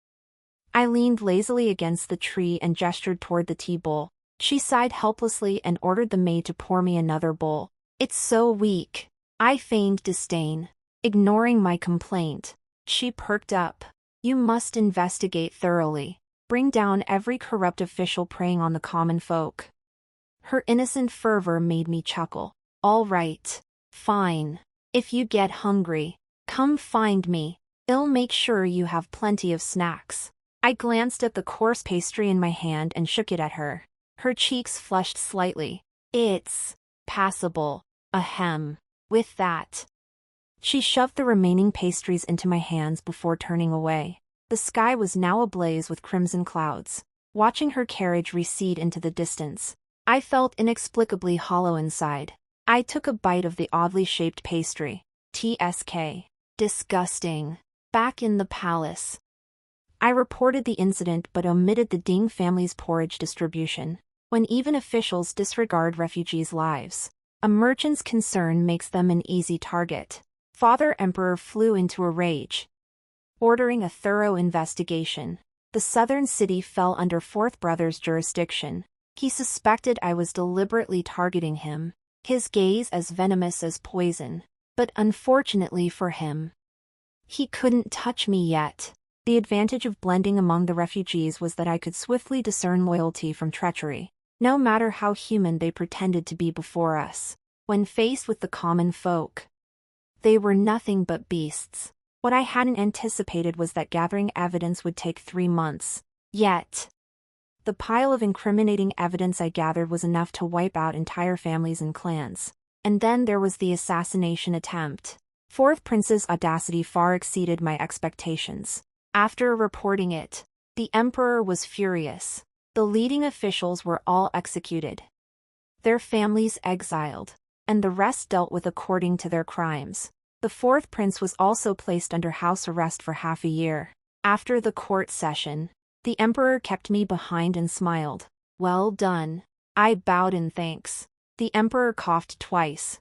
Speaker 1: I leaned lazily against the tree and gestured toward the tea bowl. She sighed helplessly and ordered the maid to pour me another bowl. "It's so weak." I feigned disdain. Ignoring my complaint, she perked up. "You must investigate thoroughly. Bring down every corrupt official preying on the common folk." Her innocent fervor made me chuckle. "All right. Fine. If you get hungry, come find me. I'll make sure you have plenty of snacks." I glanced at the coarse pastry in my hand and shook it at her. Her cheeks flushed slightly. "It's passable. Ahem. With that." She shoved the remaining pastries into my hands before turning away. The sky was now ablaze with crimson clouds. Watching her carriage recede into the distance, I felt inexplicably hollow inside. I took a bite of the oddly shaped pastry. TSK. Disgusting. Back in the palace, I reported the incident but omitted the Ding family's porridge distribution. When even officials disregard refugees' lives, a merchant's concern makes them an easy target. Father Emperor flew into a rage, ordering a thorough investigation. The southern city fell under Fourth Brother's jurisdiction. He suspected I was deliberately targeting him, his gaze as venomous as poison. But unfortunately for him, he couldn't touch me yet. The advantage of blending among the refugees was that I could swiftly discern loyalty from treachery, no matter how human they pretended to be before us. When faced with the common folk, they were nothing but beasts. What I hadn't anticipated was that gathering evidence would take 3 months. Yet, the pile of incriminating evidence I gathered was enough to wipe out entire families and clans. And then there was the assassination attempt. Fourth Prince's audacity far exceeded my expectations. After reporting it, the Emperor was furious. The leading officials were all executed, their families exiled, and the rest dealt with according to their crimes. The Fourth Prince was also placed under house arrest for half a year. After the court session, the Emperor kept me behind and smiled. "Well done." I bowed in thanks. The Emperor coughed twice,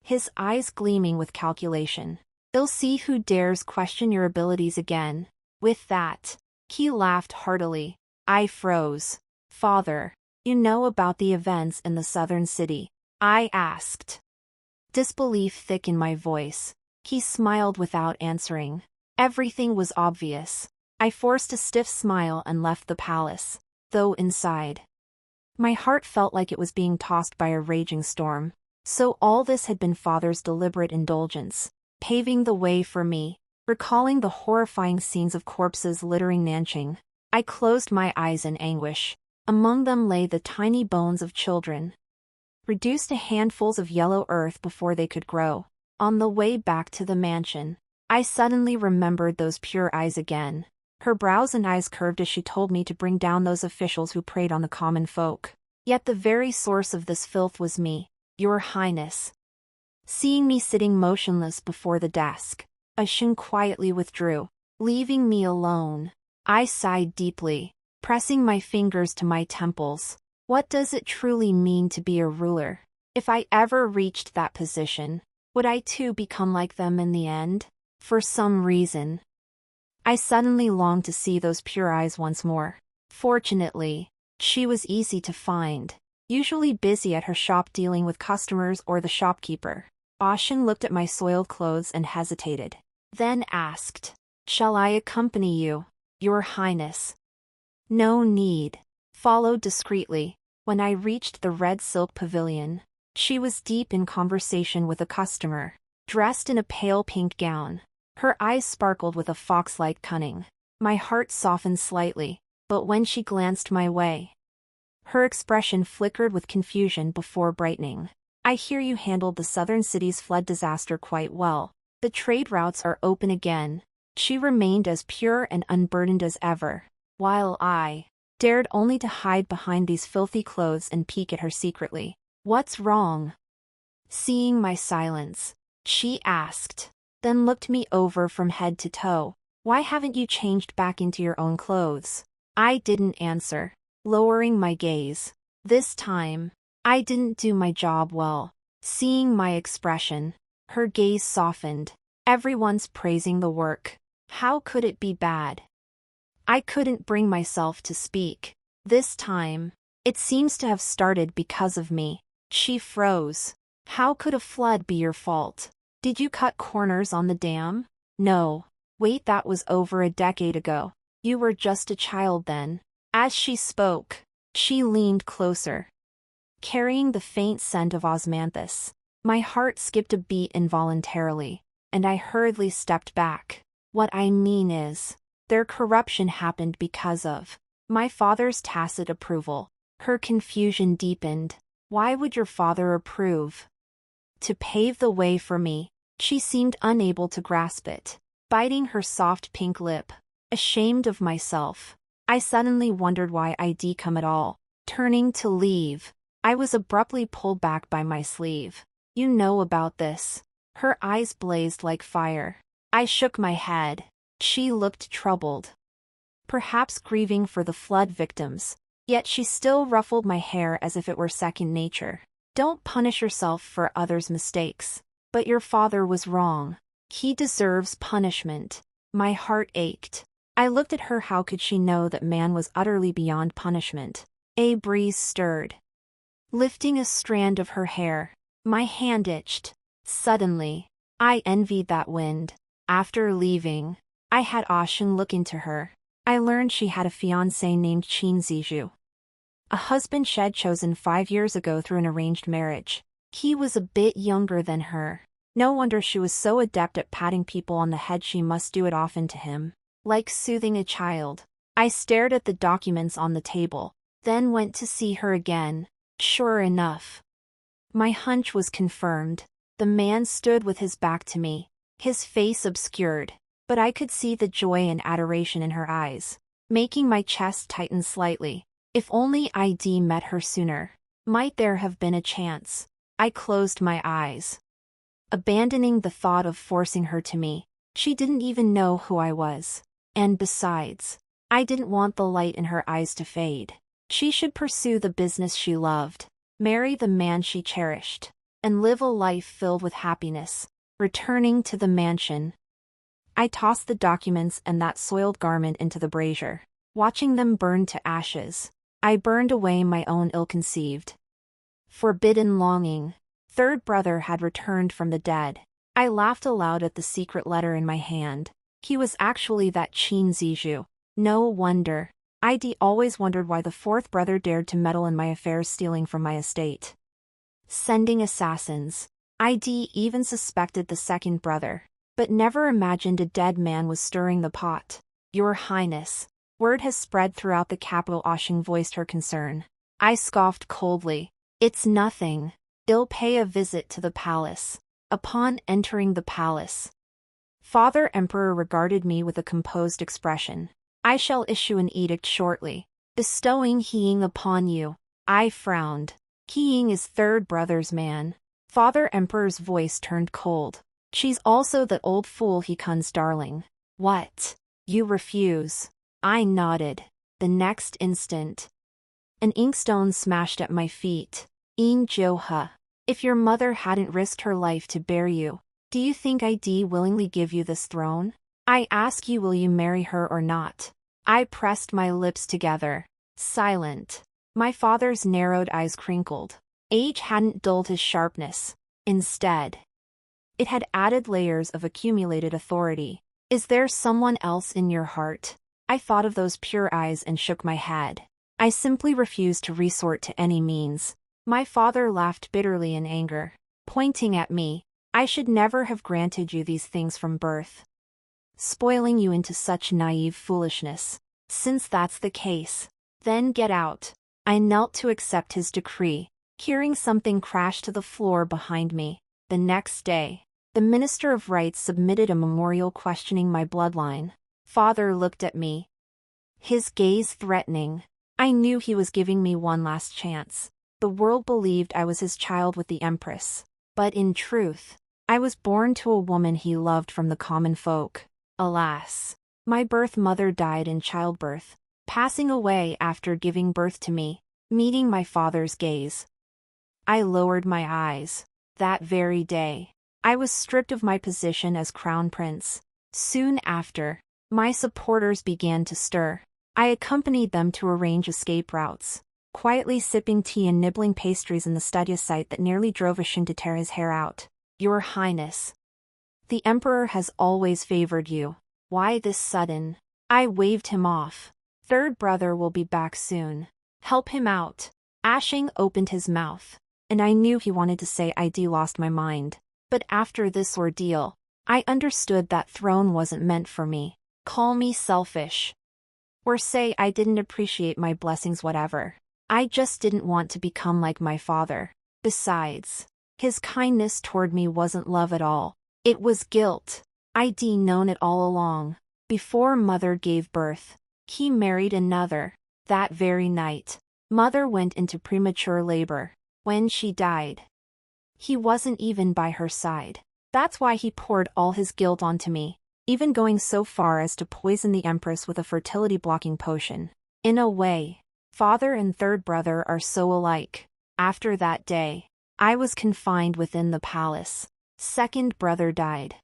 Speaker 1: his eyes gleaming with calculation. "They'll see who dares question your abilities again." With that, he laughed heartily. I froze. "Father, you know about the events in the southern city?" I asked, disbelief thick in my voice. He smiled without answering. Everything was obvious. I forced a stiff smile and left the palace, though inside, my heart felt like it was being tossed by a raging storm. So all this had been Father's deliberate indulgence, paving the way for me. Recalling the horrifying scenes of corpses littering Nanjing, I closed my eyes in anguish. Among them lay the tiny bones of children, reduced to handfuls of yellow earth before they could grow. On the way back to the mansion, I suddenly remembered those pure eyes again. Her brows and eyes curved as she told me to bring down those officials who preyed on the common folk. Yet the very source of this filth was me, Your Highness. Seeing me sitting motionless before the desk, Ashun quietly withdrew, leaving me alone. I sighed deeply, pressing my fingers to my temples. What does it truly mean to be a ruler? If I ever reached that position, would I too become like them in the end? For some reason, I suddenly longed to see those pure eyes once more. Fortunately, she was easy to find, usually busy at her shop dealing with customers or the shopkeeper. Ashin looked at my soiled clothes and hesitated, then asked, "Shall I accompany you, Your Highness?" "No need." Followed discreetly. When I reached the red silk pavilion, she was deep in conversation with a customer, dressed in a pale pink gown. Her eyes sparkled with a fox-like cunning. My heart softened slightly, but when she glanced my way, her expression flickered with confusion before brightening. I hear you handled the southern city's flood disaster quite well. The trade routes are open again. She remained as pure and unburdened as ever, while I dared only to hide behind these filthy clothes and peek at her secretly. What's wrong? Seeing my silence, she asked, then looked me over from head to toe. Why haven't you changed back into your own clothes? I didn't answer, lowering my gaze. This time, I didn't do my job well. Seeing my expression, her gaze softened. Everyone's praising the work. How could it be bad? I couldn't bring myself to speak. This time, it seems to have started because of me. She froze. How could a flood be your fault? Did you cut corners on the dam? No. Wait, that was over a decade ago. You were just a child then. As she spoke, she leaned closer, carrying the faint scent of osmanthus. My heart skipped a beat involuntarily, and I hurriedly stepped back. What I mean is, their corruption happened because of my father's tacit approval. Her confusion deepened. Why would your father approve? To pave the way for me. She seemed unable to grasp it, biting her soft pink lip. Ashamed of myself, I suddenly wondered why I'd come at all. Turning to leave, I was abruptly pulled back by my sleeve. You know about this. Her eyes blazed like fire. I shook my head. She looked troubled, perhaps grieving for the flood victims, yet she still ruffled my hair as if it were second nature. Don't punish yourself for others' mistakes. But your father was wrong. He deserves punishment. My heart ached. I looked at her. How could she know that man was utterly beyond punishment? A breeze stirred, lifting a strand of her hair. My hand itched. Suddenly, I envied that wind. After leaving, I had Ashen look into her. I learned she had a fiancé named Qin Zizhu, a husband she'd chosen 5 years ago through an arranged marriage. He was a bit younger than her. No wonder she was so adept at patting people on the head. She must do it often to him, like soothing a child. I stared at the documents on the table, then went to see her again. Sure enough, my hunch was confirmed. The man stood with his back to me, his face obscured, but I could see the joy and adoration in her eyes, making my chest tighten slightly. If only I'd met her sooner. Might there have been a chance? I closed my eyes, abandoning the thought of forcing her to me. She didn't even know who I was. And besides, I didn't want the light in her eyes to fade. She should pursue the business she loved, marry the man she cherished, and live a life filled with happiness. Returning to the mansion, I tossed the documents and that soiled garment into the brazier. Watching them burn to ashes, I burned away my own ill-conceived, forbidden longing. Third brother had returned from the dead. I laughed aloud at the secret letter in my hand. He was actually that Qin Zizhu. No wonder. I'd always wondered why the fourth brother dared to meddle in my affairs, stealing from my estate, sending assassins. I'd even suspected the second brother, but never imagined a dead man was stirring the pot. Your Highness, word has spread throughout the capital. Ashen voiced her concern. I scoffed coldly. It's nothing. I'll pay a visit to the palace. Upon entering the palace, Father Emperor regarded me with a composed expression. I shall issue an edict shortly, bestowing Qiying upon you. I frowned. Qiying is third brother's man. Father Emperor's voice turned cold. She's also that old fool He Kun's darling. What? You refuse? I nodded. The next instant, an inkstone smashed at my feet. Yin Qian, if your mother hadn't risked her life to bear you, do you think I'd willingly give you this throne? I ask you, will you marry her or not? I pressed my lips together, silent. My father's narrowed eyes crinkled. Age hadn't dulled his sharpness. Instead, it had added layers of accumulated authority. Is there someone else in your heart? I thought of those pure eyes and shook my head. I simply refused to resort to any means. My father laughed bitterly in anger, pointing at me. I should never have granted you these things from birth, spoiling you into such naive foolishness. Since that's the case, then get out. I knelt to accept his decree. hearing something crash to the floor behind me. The next day, the Minister of Rights submitted a memorial questioning my bloodline. Father looked at me, his gaze threatening. I knew he was giving me one last chance. The world believed I was his child with the Empress. But in truth, I was born to a woman he loved from the common folk. Alas, my birth mother died in childbirth, passing away after giving birth to me, meeting my father's gaze. I lowered my eyes. That very day, I was stripped of my position as crown prince. Soon after, my supporters began to stir. I accompanied them to arrange escape routes, quietly sipping tea and nibbling pastries in the study site that nearly drove Ashin to tear his hair out. Your Highness, the Emperor has always favored you. Why this sudden? I waved him off. Third brother will be back soon. Help him out. Ashing opened his mouth, and I knew he wanted to say I'd lost my mind. But after this ordeal, I understood that throne wasn't meant for me. Call me selfish, or say I didn't appreciate my blessings, whatever. I just didn't want to become like my father. Besides, his kindness toward me wasn't love at all. It was guilt. I'd known it all along. Before Mother gave birth, he married another. That very night, Mother went into premature labor. When she died, he wasn't even by her side. That's why he poured all his guilt onto me, even going so far as to poison the Empress with a fertility-blocking potion. In a way, father and third brother are so alike. After that day, I was confined within the palace. Second brother died,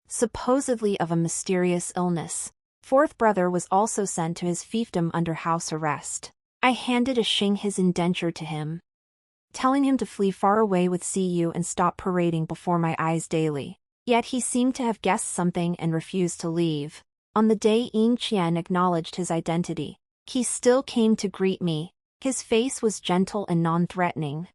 Speaker 1: supposedly of a mysterious illness. Fourth brother was also sent to his fiefdom under house arrest. I handed Ashing his indenture to him, telling him to flee far away with CU and stop parading before my eyes daily. Yet he seemed to have guessed something and refused to leave. On the day Yin Qian acknowledged his identity, he still came to greet me. His face was gentle and non-threatening,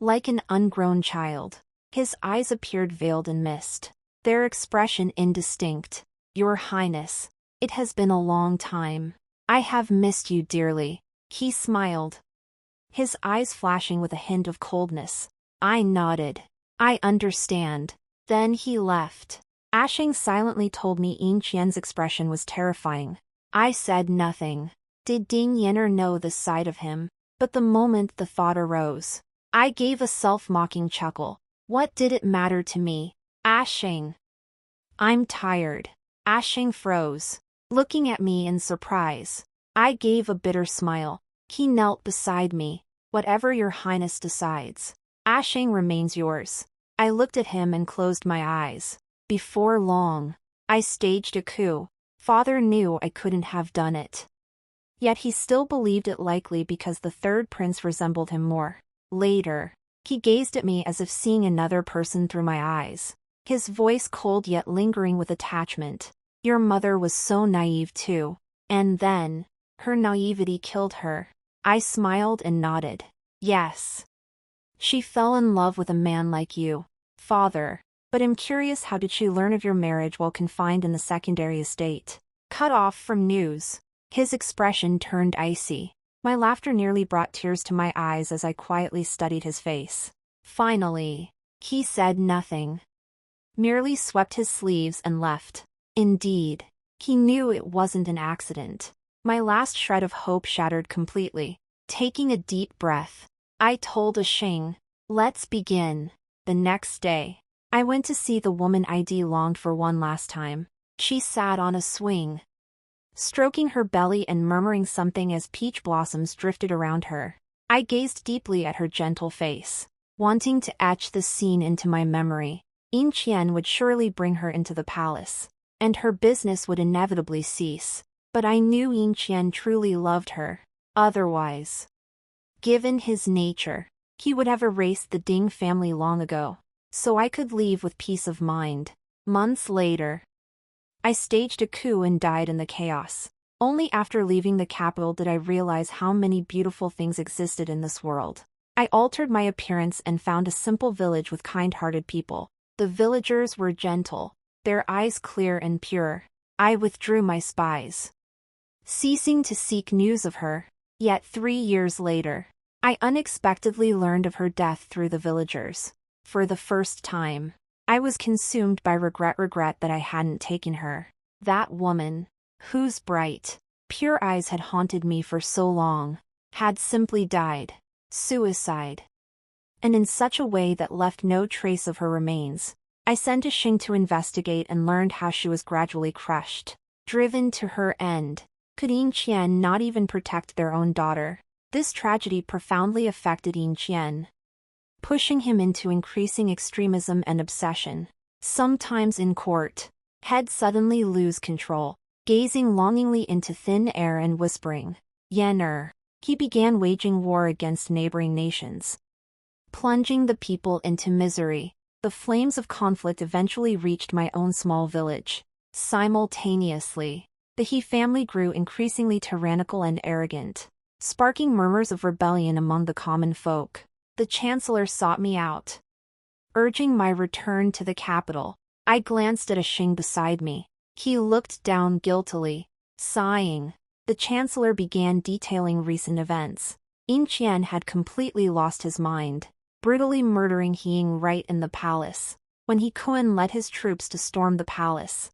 Speaker 1: like an ungrown child. His eyes appeared veiled in mist, their expression indistinct. Your Highness, it has been a long time. I have missed you dearly. He smiled, his eyes flashing with a hint of coldness. I nodded. I understand. Then he left. Ashing silently told me Yin Qian's expression was terrifying. I said nothing. Did Ding Yenner know this side of him? But the moment the thought arose, I gave a self-mocking chuckle. What did it matter to me? Ashing. I'm tired. Ashing froze, looking at me in surprise. I gave a bitter smile. He knelt beside me. Whatever your Highness decides, Ashing remains yours. I looked at him and closed my eyes. Before long, I staged a coup. Father knew I couldn't have done it, yet he still believed it likely because the third prince resembled him more. Later, he gazed at me as if seeing another person through my eyes, his voice cold yet lingering with attachment. Your mother was so naive too. And then, her naivety killed her. I smiled and nodded. Yes. She fell in love with a man like you, Father. But I'm curious, how did she learn of your marriage while confined in the secondary estate? Cut off from news. His expression turned icy. My laughter nearly brought tears to my eyes as I quietly studied his face. Finally, he said nothing, merely swept his sleeves and left. Indeed, he knew it wasn't an accident. My last shred of hope shattered completely. Taking a deep breath, I told Ashing, let's begin. The next day, I went to see the woman I'd longed for one last time. She sat on a swing, stroking her belly and murmuring something as peach blossoms drifted around her. I gazed deeply at her gentle face, wanting to etch the scene into my memory. Yin Qian would surely bring her into the palace, and her business would inevitably cease. But I knew Yin Qian truly loved her. Otherwise, given his nature, he would have erased the Ding family long ago, so I could leave with peace of mind. Months later, I staged a coup and died in the chaos. Only after leaving the capital did I realize how many beautiful things existed in this world. I altered my appearance and found a simple village with kind-hearted people. The villagers were gentle, their eyes clear and pure. I withdrew my spies, ceasing to seek news of her. Yet 3 years later, I unexpectedly learned of her death through the villagers. For the first time, I was consumed by regret that I hadn't taken her. That woman, whose bright, pure eyes had haunted me for so long, had simply died. Suicide. And in such a way that left no trace of her remains. I sent a Xing to investigate and learned how she was gradually crushed, driven to her end. Could Yin Qian not even protect their own daughter? This tragedy profoundly affected Yin Qian, pushing him into increasing extremism and obsession. Sometimes in court, he'd suddenly lose control, gazing longingly into thin air and whispering, "Yen." He began waging war against neighboring nations, plunging the people into misery. The flames of conflict eventually reached my own small village. Simultaneously, the He family grew increasingly tyrannical and arrogant, sparking murmurs of rebellion among the common folk. The chancellor sought me out, urging my return to the capital. I glanced at a Xing beside me. He looked down guiltily, sighing. The chancellor began detailing recent events. Yin Qian had completely lost his mind, brutally murdering He Ying right in the palace. When He Qian led his troops to storm the palace,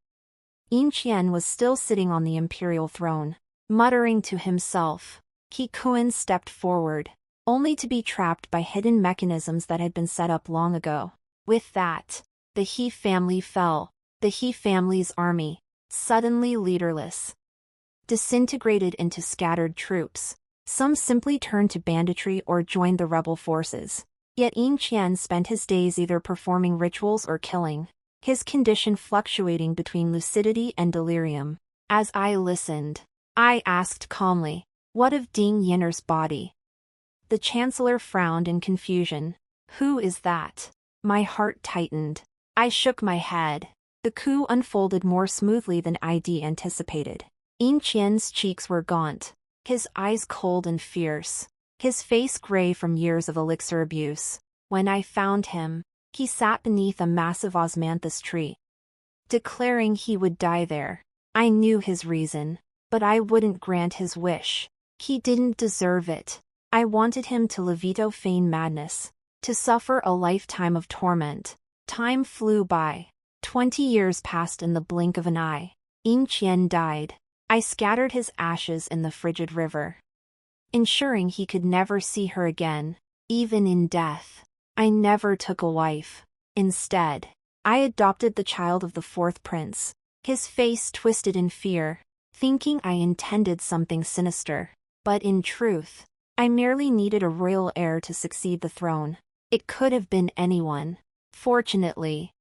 Speaker 1: Yin Qian was still sitting on the imperial throne, muttering to himself. He Qian stepped forward, only to be trapped by hidden mechanisms that had been set up long ago. With that, the He family fell. The He family's army, suddenly leaderless, disintegrated into scattered troops. Some simply turned to banditry or joined the rebel forces. Yet Yin Qian spent his days either performing rituals or killing, his condition fluctuating between lucidity and delirium. As I listened, I asked calmly, "What of Ding Yinner's body?" The chancellor frowned in confusion. "Who is that?" My heart tightened. I shook my head. The coup unfolded more smoothly than I'd anticipated. Yin Qian's cheeks were gaunt, his eyes cold and fierce, his face gray from years of elixir abuse. When I found him, he sat beneath a massive osmanthus tree, declaring he would die there. I knew his reason, but I wouldn't grant his wish. He didn't deserve it. I wanted him to levito feign madness, to suffer a lifetime of torment. Time flew by. 20 years passed in the blink of an eye. Yin Qian died. I scattered his ashes in the frigid river, ensuring he could never see her again, even in death. I never took a wife. Instead, I adopted the child of the fourth prince. His face twisted in fear, thinking I intended something sinister. But in truth, I merely needed a royal heir to succeed the throne. It could have been anyone. Fortunately,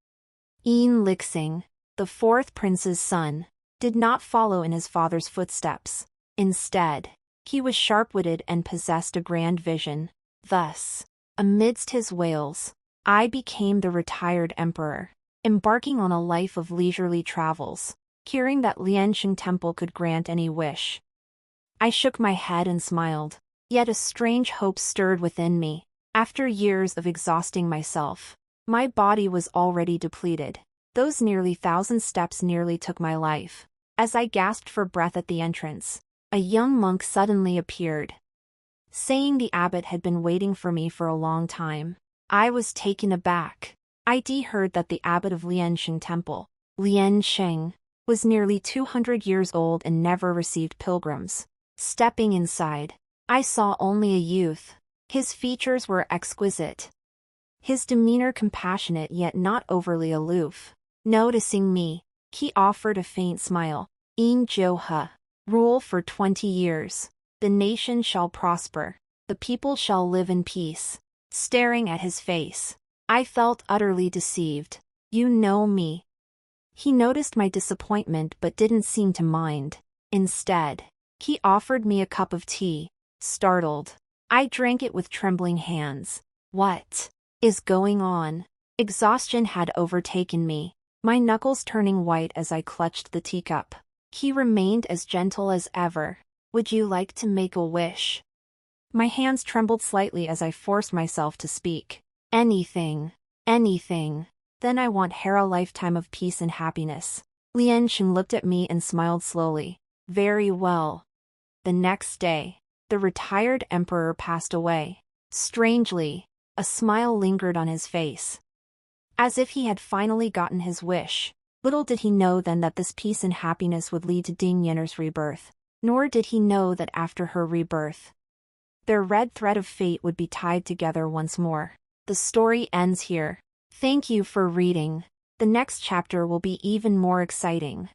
Speaker 1: Yin Lixing, the fourth prince's son, did not follow in his father's footsteps. Instead, he was sharp-witted and possessed a grand vision. Thus, amidst his wails, I became the retired emperor, embarking on a life of leisurely travels, hearing that Liansheng Temple could grant any wish. I shook my head and smiled, yet a strange hope stirred within me. After years of exhausting myself, my body was already depleted. Those nearly 1,000 steps nearly took my life. As I gasped for breath at the entrance, a young monk suddenly appeared, saying the abbot had been waiting for me for a long time. I was taken aback. I'd heard that the abbot of Liansheng Temple, Liansheng, was nearly 200 years old and never received pilgrims. Stepping inside, I saw only a youth. His features were exquisite, his demeanor compassionate yet not overly aloof. Noticing me, he offered a faint smile. "Yin Jiuhe, rule for 20 years. The nation shall prosper. The people shall live in peace." Staring at his face, I felt utterly deceived. "You know me." He noticed my disappointment but didn't seem to mind. Instead, he offered me a cup of tea. Startled, I drank it with trembling hands. What is going on? Exhaustion had overtaken me, my knuckles turning white as I clutched the teacup. He remained as gentle as ever. "Would you like to make a wish?" My hands trembled slightly as I forced myself to speak. "Anything. Anything. Then I want a lifetime of peace and happiness." Liansheng looked at me and smiled slowly. "Very well." The next day, The retired emperor passed away. Strangely, a smile lingered on his face. As if he had finally gotten his wish. Little did he know then that this peace and happiness would lead to Ding Yan'er's rebirth. Nor did he know that after her rebirth, their red thread of fate would be tied together once more. The story ends here. Thank you for reading. The next chapter will be even more exciting.